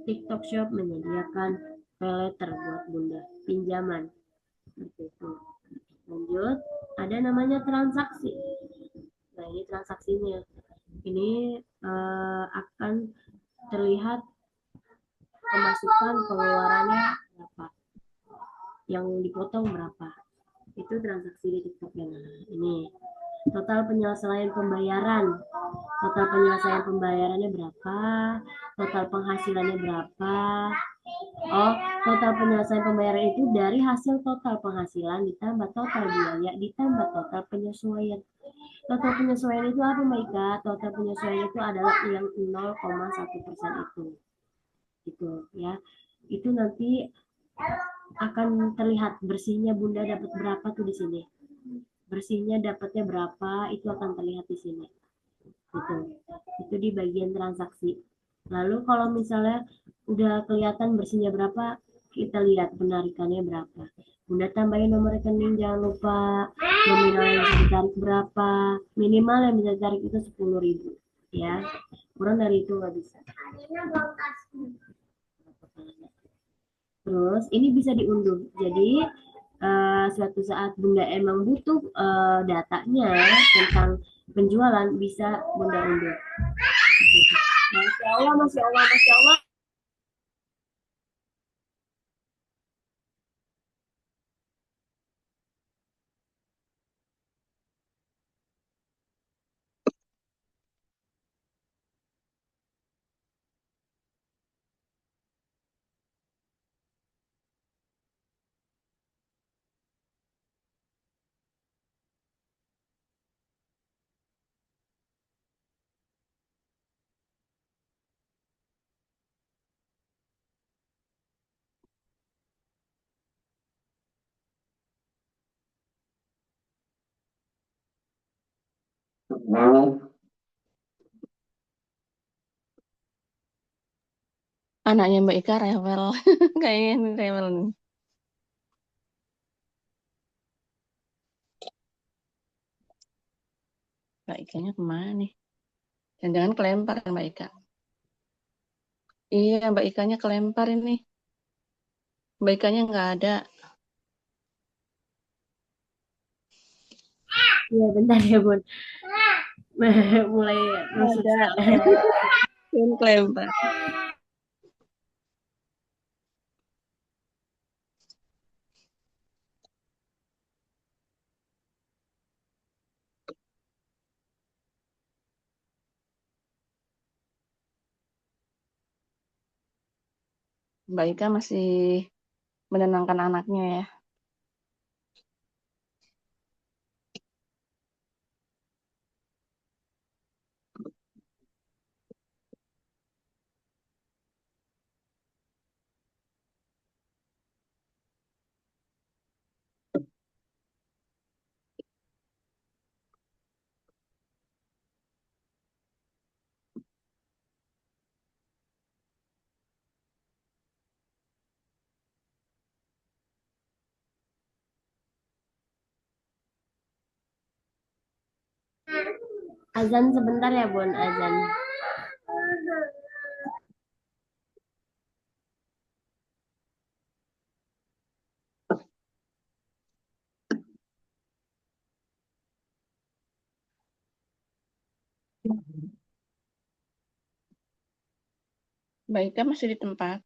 TikTok Shop menyediakan pay letter buat Bunda, pinjaman. Seperti itu. Lanjut, ada namanya transaksi. Nah, ini transaksinya. Ini akan terlihat pemasukan pengeluarannya berapa, yang dipotong berapa, itu transaksi di TikTok ya. Ini total penyelesaian pembayarannya berapa, total penghasilannya berapa. Oh, total penyelesaian pembayaran itu dari hasil total penghasilan ditambah total biaya ditambah total penyesuaian. Total penyesuaian itu apa Maika? Total penyesuaian itu adalah yang 0,1% itu. Gitu ya. Itu nanti akan terlihat bersihnya Bunda dapat berapa tuh di sini. Bersihnya dapatnya berapa itu akan terlihat di sini. Gitu. Itu di bagian transaksi. Lalu kalau misalnya udah kelihatan bersihnya berapa, kita lihat penarikannya berapa. Bunda tambahin nomor rekening, jangan lupa nominal yang bisa ditarik berapa. Minimal yang bisa ditarik itu 10.000 ya. Kurang dari itu nggak bisa. Terus ini bisa diunduh. Jadi suatu saat Bunda emang butuh datanya tentang penjualan, bisa Bunda unduh. Masya Allah, Masya Allah, Masya Allah. Anaknya Mbak Ika rewel. Kayaknya ini rewel nih. Mbak Ikanya kemana nih? Jangan-jangan kelempar kan Mbak Ika? Iya, Mbak Ikanya kelempar ini. Mbak Ikanya nggak ada. Iya bentar ya Bun. Mulai musuh Ada. Klaim, Pak. Mbak Ika masih menenangkan anaknya ya. Azan sebentar ya, Bun, azan. Mbak Ika masih di tempat.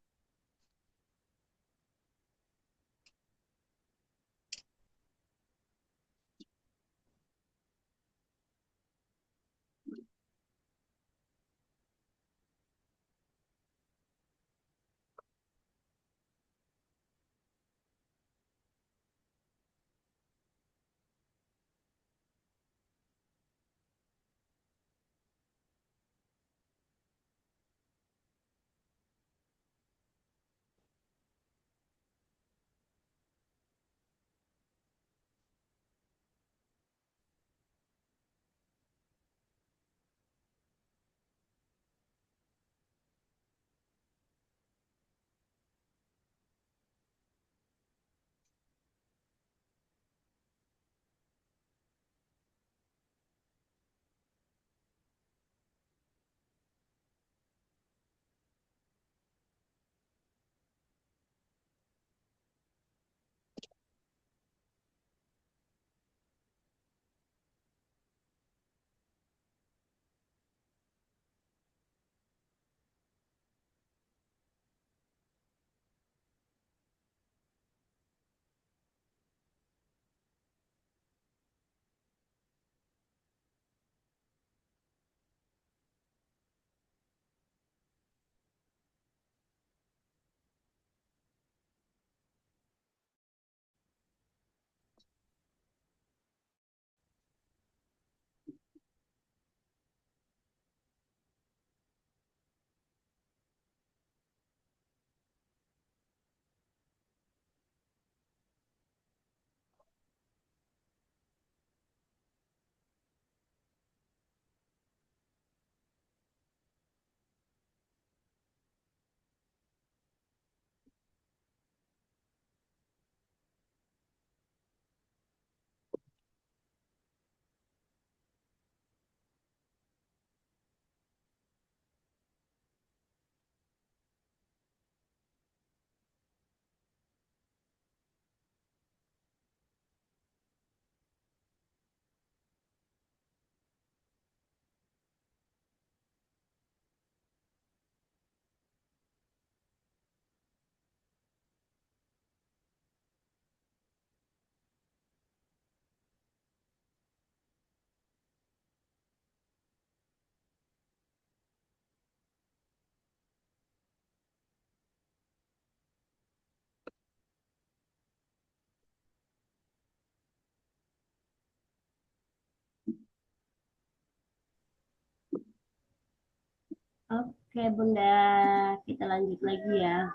Oke, Bunda, kita lanjut lagi ya.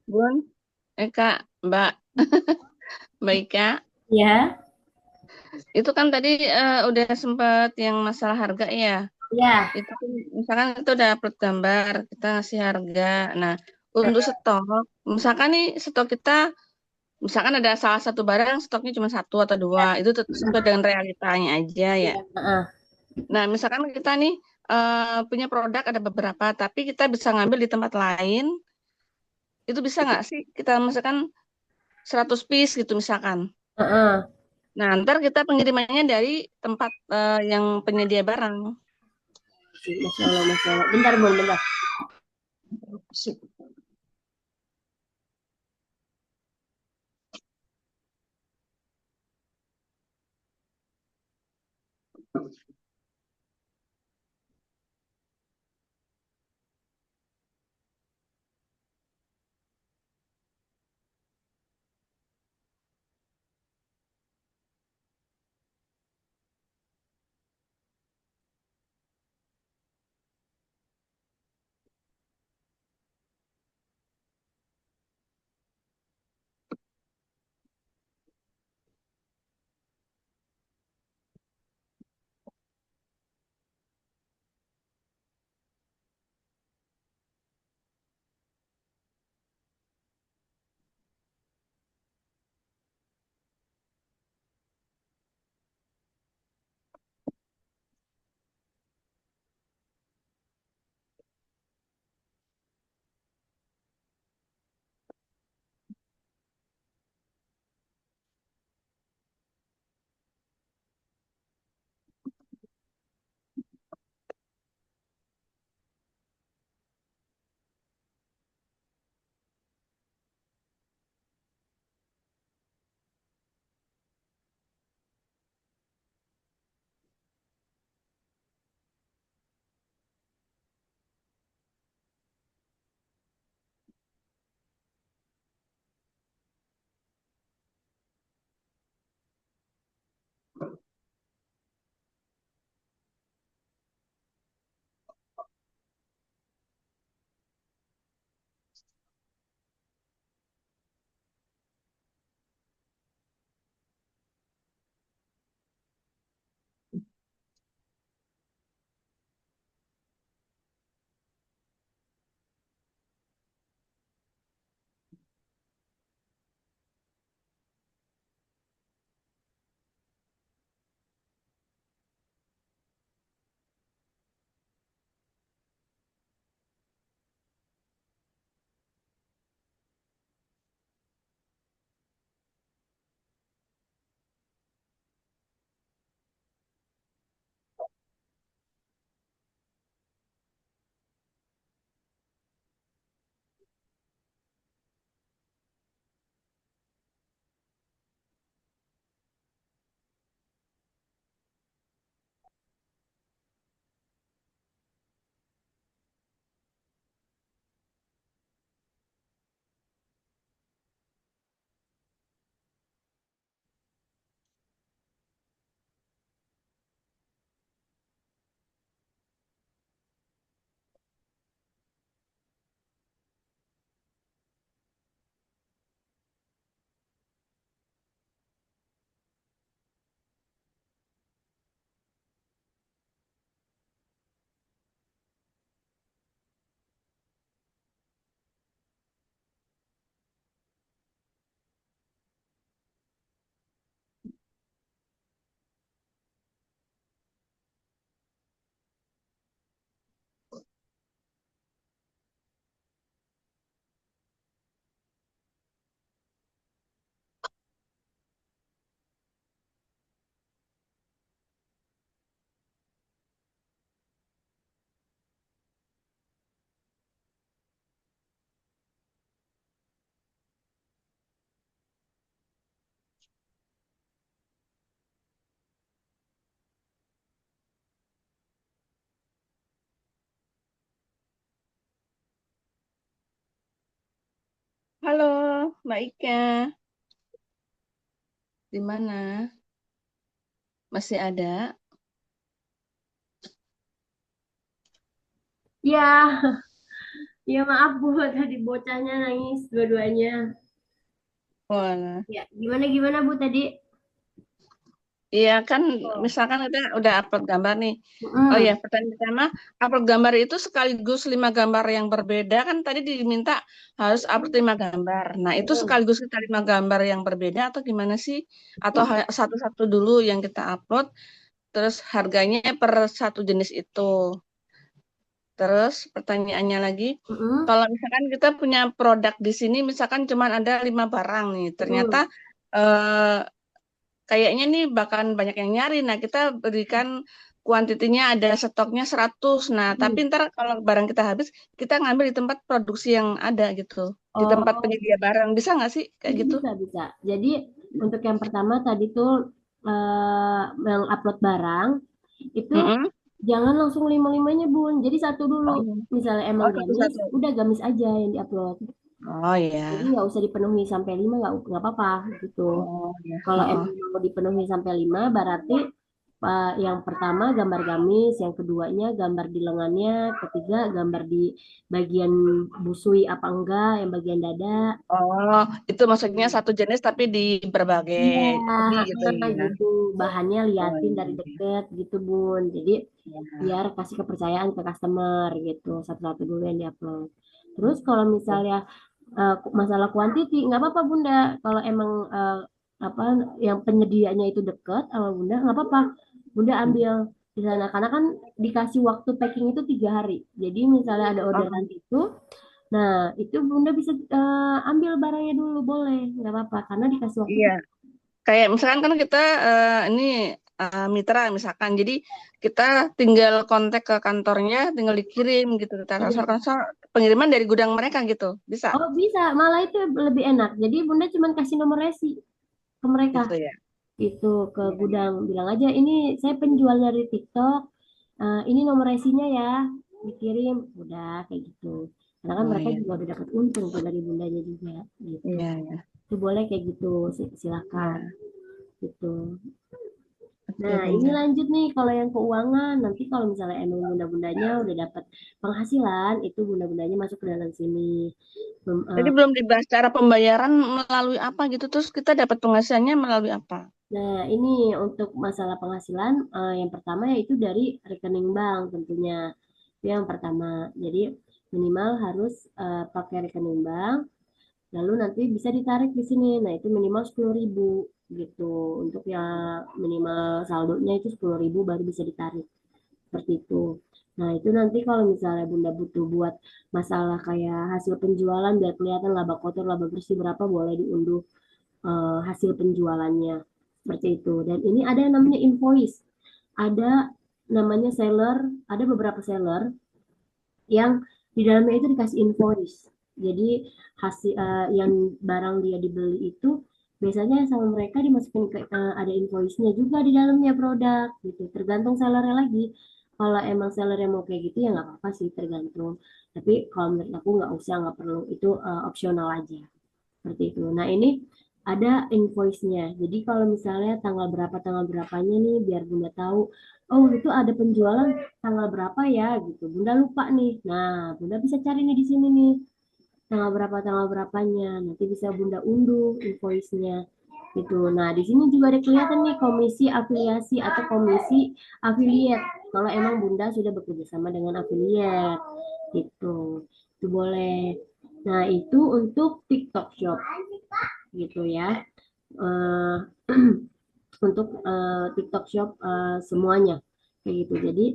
Bun, Kak, Mbak, Mbak Ika, Ya, itu kan tadi udah sempat yang masalah harga ya. ya. Itu kan misalkan itu udah upload gambar, kita ngasih harga. Nah, untuk stok, misalkan nih stok kita, misalkan ada salah satu barang stoknya cuma satu atau dua, itu sesuai dengan realitanya aja ya. Heeh. Nah, misalkan kita nih punya produk ada beberapa, tapi kita bisa ngambil di tempat lain Itu bisa nggak sih kita misalkan 100 piece gitu misalkan. Heeh. Nah, ntar kita pengirimannya dari tempat yang penyedia barang. Masya Allah, Masya Allah. Bentar, Bun, bentar. Halo, Mbak Ika. Di mana? Masih ada? Ya, ya maaf, Bu. Tadi bocahnya nangis dua-duanya. Wah, Ya, gimana gimana, Bu, tadi? iya kan, Oh. misalkan kita udah upload gambar nih. Oh ya, Mm-mm. pertanyaan pertama, upload gambar itu sekaligus 5 gambar yang berbeda kan tadi diminta harus upload 5 gambar. Nah, itu Mm-mm. sekaligus kita 5 gambar yang berbeda atau gimana sih? Atau satu-satu dulu yang kita upload, terus harganya per satu jenis itu. Terus pertanyaannya lagi, Mm-mm, kalau misalkan kita punya produk di sini, misalkan cuman ada 5 barang nih, ternyata mm-mm. eh, kayaknya nih bahkan banyak yang nyari. Nah, kita berikan kuantitinya ada stoknya 100. Nah, tapi Mm. ntar kalau barang kita habis, kita ngambil di tempat produksi yang ada gitu. Di tempat Oh, penyedia barang. Bisa nggak sih kayak bisa gitu? bisa bisa. Jadi untuk yang pertama tadi tuh mengupload barang itu Mm-mm. jangan langsung lima-limanya Bun. Jadi satu dulu. Oh, Misalnya emang oh, gamis, satu-satu. udah gamis aja yang diupload. Oh Jadi ya. nggak usah dipenuhi sampai 5, nggak apa-apa gitu. Oh ya. Kalau Heeh. emang mau dipenuhi sampai 5, berarti yang pertama gambar gamis, yang keduanya gambar di lengannya, ketiga gambar di bagian busui apa enggak, yang bagian dada. Oh, itu maksudnya satu jenis tapi di berbagai Iya, hobi gitu ya. gitu. Bahannya Oh liatin dari iya. deket gitu, Bun. Jadi Iya. biar kasih kepercayaan ke customer gitu. Satu-satu dulu yang diupload. Terus kalau misalnya masalah kuantiti, nggak apa-apa Bunda. Kalau emang apa yang penyedianya itu dekat sama Bunda, nggak apa-apa. Bunda ambil di sana. Karena kan dikasih waktu packing itu 3 hari. Jadi misalnya ada orderan Oh, itu, nah itu Bunda bisa ambil barangnya dulu, boleh, nggak apa-apa. Karena dikasih waktu. iya. Kayak misalkan kan kita ini mitra misalkan, jadi kita tinggal kontak ke kantornya, tinggal dikirim gitu, kita transfer pengiriman dari gudang mereka gitu, bisa Oh bisa, malah itu lebih enak. Jadi Bunda cuma kasih nomor resi ke mereka, gitu ya. itu ke Iya, iya. gudang. Bilang aja, ini saya penjualnya dari TikTok, ini nomor resinya ya, dikirim. Udah kayak gitu. Karena kan Oh mereka iya, juga udah dapat untung tuh dari Bundanya juga, gitu. iya, iya. Itu boleh kayak gitu, silakan, Iya. gitu. Oke Nah, ini Bunda. lanjut nih kalau yang keuangan. Nanti kalau misalnya emang bunda-bundanya udah dapat penghasilan, itu bunda-bundanya masuk ke dalam sini. Jadi belum dibahas cara pembayaran melalui apa gitu, terus kita dapat penghasilannya melalui apa? Nah, ini untuk masalah penghasilan, yang pertama yaitu dari rekening bank tentunya. Itu yang pertama. Jadi minimal harus pakai rekening bank, lalu nanti bisa ditarik di sini. Nah, itu minimal 10.000 gitu. Untuk yang minimal saldonya itu 10.000 baru bisa ditarik. Seperti itu. Nah, itu nanti kalau misalnya Bunda butuh buat masalah kayak hasil penjualan biar kelihatan laba kotor, laba bersih berapa, boleh diunduh hasil penjualannya. Seperti itu. Dan ini ada yang namanya invoice. Ada namanya seller, ada beberapa seller yang di dalamnya itu dikasih invoice. Jadi hasil yang barang dia dibeli itu biasanya sama mereka dimasukin ke ada invoice-nya juga di dalamnya produk gitu. Tergantung sellernya lagi. Kalau emang sellernya mau kayak gitu ya nggak apa-apa sih, tergantung. Tapi kalau menurut aku nggak usah, nggak perlu, itu opsional aja. Seperti itu. Nah, ini ada invoice-nya. Jadi kalau misalnya tanggal berapanya nih, biar Bunda tahu, oh itu ada penjualan tanggal berapa ya gitu. Bunda lupa nih. Nah, Bunda bisa cari nih di sini nih, tanggal berapanya. Nanti bisa Bunda unduh invoice-nya gitu. Nah, di sini juga ada kelihatan nih komisi afiliasi atau komisi affiliate. Kalau emang Bunda sudah bekerja sama dengan affiliate gitu. Itu boleh. Nah, itu untuk TikTok Shop gitu ya. Eh, untuk TikTok Shop semuanya kayak gitu. Jadi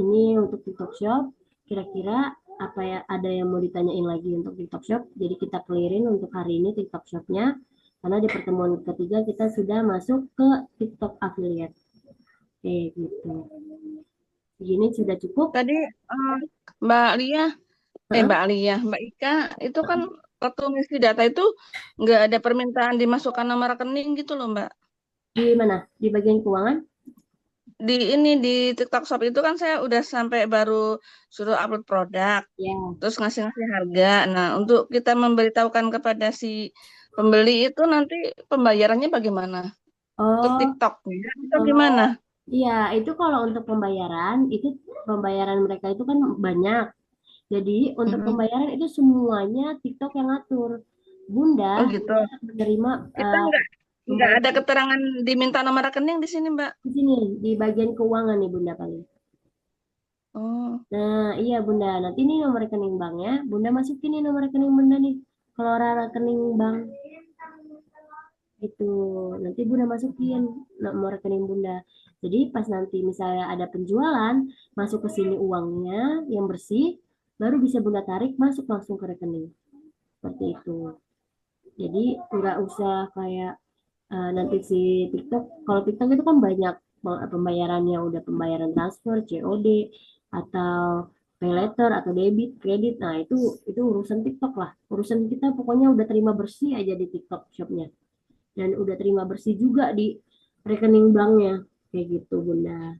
ini untuk TikTok Shop, kira-kira apa ya, ada yang mau ditanyain lagi untuk TikTok Shop? Jadi kita clearin untuk hari ini TikTok Shopnya, karena di pertemuan ketiga kita sudah masuk ke TikTok affiliate kayak gitu. Gini sudah cukup. Tadi eh, Mbak Lia, Hah? Mbak Lia, Mbak Ika, itu kan waktu ngisi data itu nggak ada permintaan dimasukkan nomor rekening gitu loh Mbak. Di mana? Di bagian keuangan? Di ini di TikTok Shop itu kan saya udah sampai baru suruh upload produk, Ya. terus ngasih-ngasih harga. Nah, untuk kita memberitahukan kepada si pembeli itu nanti pembayarannya bagaimana? Ke Oh, TikTok atau gimana? oh, iya, itu kalau untuk pembayaran, itu pembayaran mereka itu kan banyak. Jadi untuk Mm-mm. pembayaran itu semuanya TikTok yang ngatur. Bunda Oh gitu. menerima Kita nggak membayar ada keterangan diminta nomor rekening di sini, Mbak. di sini di bagian keuangan nih Bunda paling. Oh, Nah, iya Bunda, nanti nih nomor rekening banknya, Bunda masukin nih nomor rekening Bunda nih. Kalau rekening bank itu nanti Bunda masukin nomor rekening Bunda. Jadi pas nanti misalnya ada penjualan, masuk ke sini uangnya yang bersih, baru bisa Bunda tarik masuk langsung ke rekening. Seperti itu. Jadi nggak usah kayak nanti si TikTok, kalau TikTok itu kan banyak pembayarannya, udah pembayaran transfer, COD, atau pay later, atau debit, kredit. Nah itu urusan TikTok lah. Urusan kita pokoknya udah terima bersih aja di TikTok Shopnya. Dan udah terima bersih juga di rekening banknya. Kayak gitu, Bunda.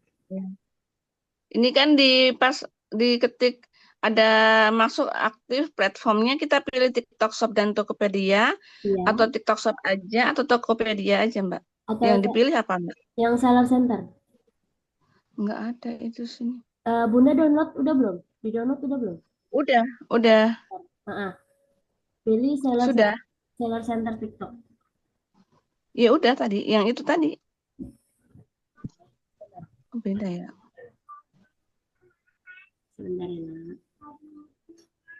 Ini kan pas diketik ada masuk aktif platformnya, kita pilih TikTok Shop dan Tokopedia, Iya. atau TikTok Shop aja, atau Tokopedia aja, Mbak. Atau Yang dipilih apa, Mbak? yang seller center. Nggak ada itu sini. Bunda download udah belum? Di download udah belum? Udah. Pilih Sudah. seller center TikTok. Ya udah tadi, yang itu tadi. Oh, beda ya. Sebentar ya, Nak.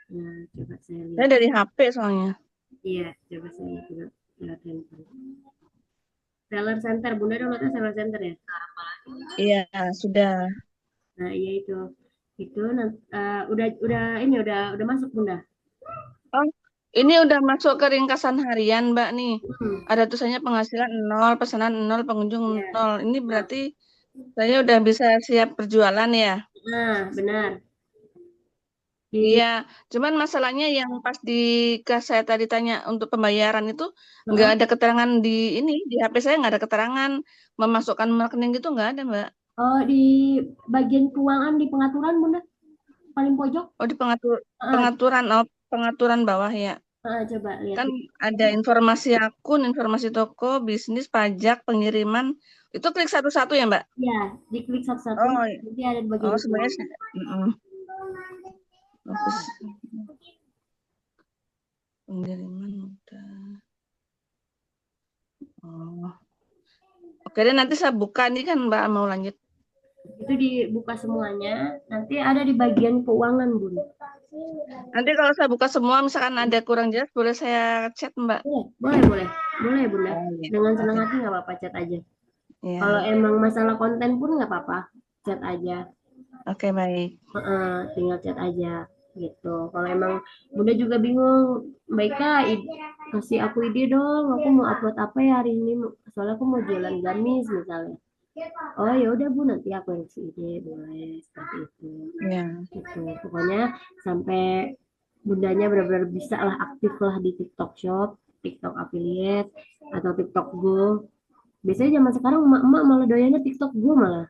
Nah, coba saya lihat. Saya dari HP soalnya. Iya, coba saya lihat lewat handphone. Seller center, Bunda downloadnya seller center ya? Iya, sudah. Nah, iya itu. Itu udah masuk Bunda. Oh, ini udah masuk ke ringkasan harian, Mbak nih. Hmm. Ada tulisannya penghasilan 0, pesanan 0, pengunjung Iya. 0. Ini berarti saya udah bisa siap berjualan ya. Nah, benar. Iya, cuman masalahnya yang pas saya tadi tanya untuk pembayaran itu nggak ada keterangan di HP saya nggak ada keterangan memasukkan rekening gitu nggak ada, Mbak. Oh, di bagian keuangan di pengaturan Bunda, paling pojok. Oh, di Ah, pengaturan bawah ya. coba lihat. Kan ada informasi akun, informasi toko, bisnis, pajak, pengiriman. Itu klik satu-satu ya, Mbak? Ya, diklik satu-satu. Oh, Nanti ada di bagian sebenarnya keuangan. Bagus. Pengiriman udah. Oh. Oke deh, nanti saya buka nih kan Mbak mau lanjut. Itu dibuka semuanya. Nanti ada di bagian keuangan, Bun. Nanti kalau saya buka semua, misalkan ada kurang jelas, boleh saya chat Mbak. Boleh, Bunda. Oh, iya. Dengan senang hati nggak apa-apa, chat aja. Iya. Kalau emang masalah konten pun nggak apa-apa, chat aja. Oke, baik. Tinggal chat aja gitu. Kalau emang Bunda juga bingung, Baika kasih aku ide dong, aku mau upload apa ya hari ini? Soalnya aku mau jualan gamis misalnya. Oh ya udah Bu, nanti aku yang kasih ide, boleh seperti itu. Iya. Gitu. Pokoknya sampai Bundanya benar-benar bisa lah aktif lah di TikTok Shop, TikTok Affiliate, atau TikTok Go. Biasanya zaman sekarang emak-emak malah doyannya TikTok Go malah.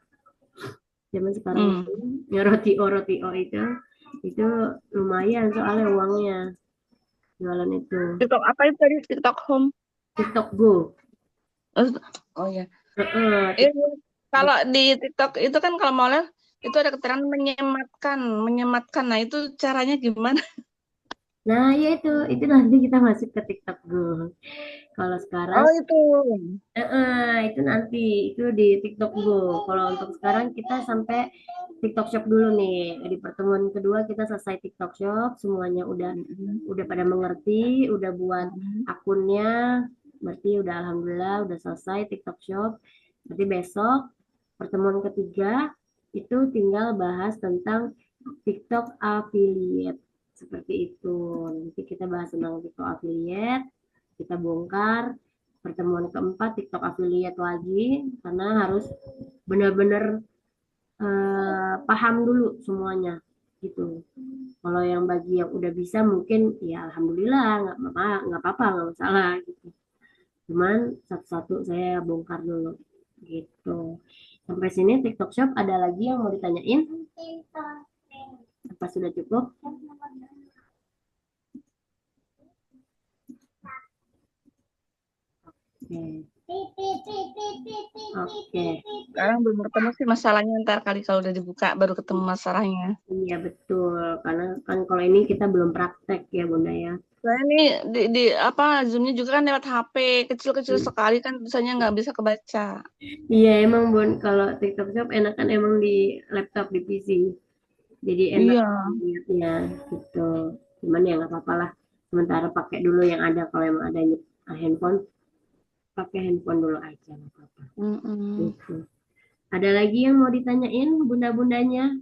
Zaman sekarang ya roti o itu lumayan soalnya uangnya jualan itu. TikTok apa itu tadi? TikTok Home. TikTok Go. Oh ya. Kalau di TikTok itu kan kalau mau lihat itu ada keterangan menyematkan. Nah, itu caranya gimana? Nah, ya itu nanti kita masuk ke TikTok Go. Kalau sekarang Oh, itu. itu nanti itu di TikTok Go. Kalau untuk sekarang kita sampai TikTok Shop dulu nih. Di pertemuan kedua kita selesai TikTok Shop, semuanya udah pada mengerti, udah buat akunnya. Berarti udah alhamdulillah udah selesai TikTok Shop. Berarti besok pertemuan ketiga itu tinggal bahas tentang TikTok affiliate. Seperti itu. Nanti kita bahas tentang TikTok affiliate, kita bongkar. Pertemuan keempat TikTok affiliate lagi, karena harus benar-benar paham dulu semuanya gitu. Kalau yang bagi yang udah bisa mungkin ya alhamdulillah nggak apa-apa nggak masalah gitu. Cuman satu-satu saya bongkar dulu gitu. Sampai sini TikTok Shop ada lagi yang mau ditanyain? Apa sudah cukup? Oke. Sekarang belum ketemu sih masalahnya, ntar kali kalau udah dibuka baru ketemu masalahnya. Iya betul, karena kan kalau ini kita belum praktek ya Bunda ya. Saya ini di Zoom-nya juga kan lewat HP kecil-kecil sekali kan tulisannya nggak bisa kebaca. Iya emang Bun, kalau TikTok Shop enakan emang di laptop di PC. Jadi enak lihatnya gitu. Cuman ya nggak apa-apa lah. Sementara pakai dulu yang ada, kalau emang ada handphone, pakai handphone dulu aja nggak apa-apa. Gitu. Ada lagi yang mau ditanyain bunda-bundanya?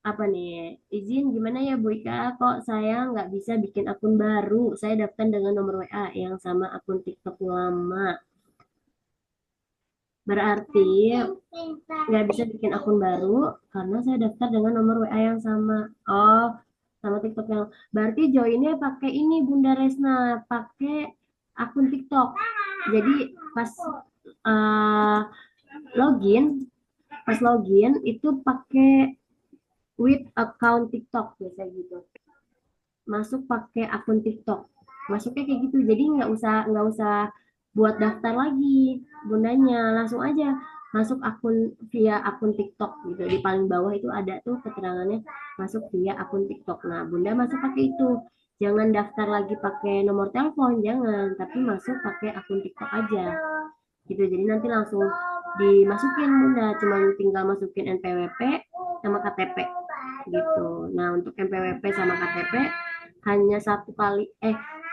Apa nih? Izin gimana ya Bu Ika? Kok saya nggak bisa bikin akun baru? Saya daftar dengan nomor WA yang sama akun TikTok lama. Berarti nggak bisa bikin akun baru karena saya daftar dengan nomor WA yang sama. Oh, sama TikTok yang. Berarti joinnya pakai ini Bunda Resna, pakai akun TikTok. Jadi pas eh, login, itu pakai with account TikTok biasa gitu. Masuk pakai akun TikTok. Masuknya kayak gitu. Jadi nggak usah buat daftar lagi bundanya, langsung aja masuk akun via akun TikTok gitu. Di paling bawah itu ada tuh keterangannya masuk via akun TikTok. Nah, Bunda masuk pakai itu. Jangan daftar lagi pakai nomor telepon, jangan, tapi masuk pakai akun TikTok aja. Gitu. Jadi nanti langsung dimasukin Bunda, cuma tinggal masukin NPWP sama KTP gitu. Nah, untuk NPWP sama KTP hanya satu kali,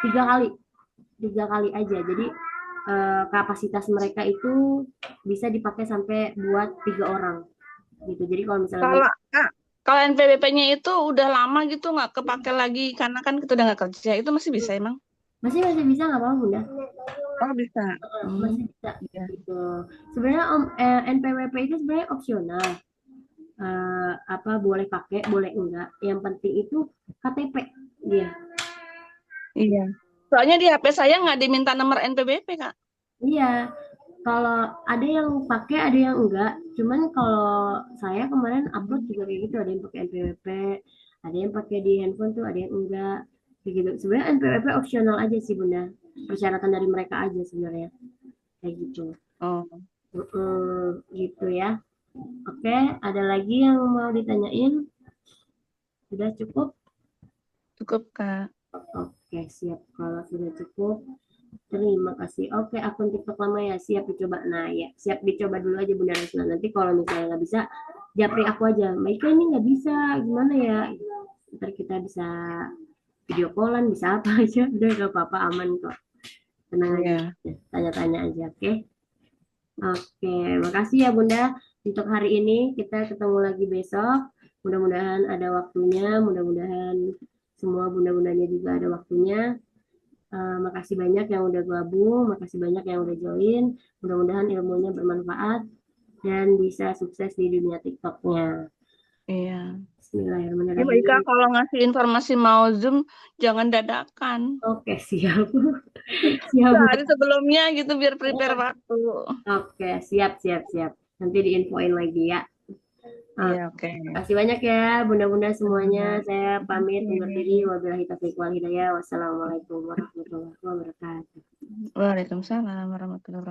tiga kali aja. Jadi kapasitas mereka itu bisa dipakai sampai buat 3 orang gitu. Jadi kalau misalnya Kalau kalau NPWP-nya itu udah lama gitu nggak kepake lagi karena kan kita udah nggak kerja, itu masih bisa emang? masih masih bisa nggak apa-apa Bunda. Oh bisa. Masih bisa Iya. gitu. Sebenarnya NPWP itu sebenarnya opsional. Apa boleh pakai, boleh enggak. Yang penting itu KTP dia. Iya. Soalnya di HP saya nggak diminta nomor NPWP, Kak. Iya, kalau ada yang pakai, ada yang enggak. Cuman kalau saya kemarin upload juga kayak gitu, ada yang pakai NPWP, ada yang pakai di handphone tuh, ada yang enggak. Kayak gitu. Sebenarnya NPWP opsional aja sih Bunda. Persyaratan dari mereka aja sebenarnya. Kayak gitu. Oh, Gitu ya. Oke, ada lagi yang mau ditanyain? Sudah cukup? cukup, Kak. Oke, siap. Kalau sudah cukup, terima kasih. Oke, akun TikTok lama ya, siap dicoba. Nah, ya, siap dicoba dulu aja Bunda Resna. Nanti kalau misalnya nggak bisa, japri aku aja. Maika ini nggak bisa, gimana ya? Ntar kita bisa video callan, bisa apa aja. Udah nggak apa-apa, aman kok. Tenang aja. Iya. Tanya-tanya aja, oke? Oke, makasih ya Bunda. Untuk hari ini kita ketemu lagi besok. Mudah-mudahan ada waktunya, mudah-mudahan semua bunda-bundanya juga ada waktunya. Makasih banyak yang udah gabung, makasih banyak yang udah join. Mudah-mudahan ilmunya bermanfaat dan bisa sukses di dunia TikToknya. Iya. Ya, Mbak Bismillahirrahmanirrahim. Ika, kalau ngasih informasi mau Zoom, jangan dadakan. Oke, siap. Siap. Sehari sebelumnya gitu biar prepare waktu. Oke, siap, siap, siap. Nanti diinfoin lagi ya. Iya, oke. Terima kasih banyak ya bunda-bunda semuanya. Saya pamit undur diri. Wabillahi taufiq wal hidayah. Wassalamualaikum warahmatullahi wabarakatuh. Waalaikumsalam warahmatullahi wabarakatuh.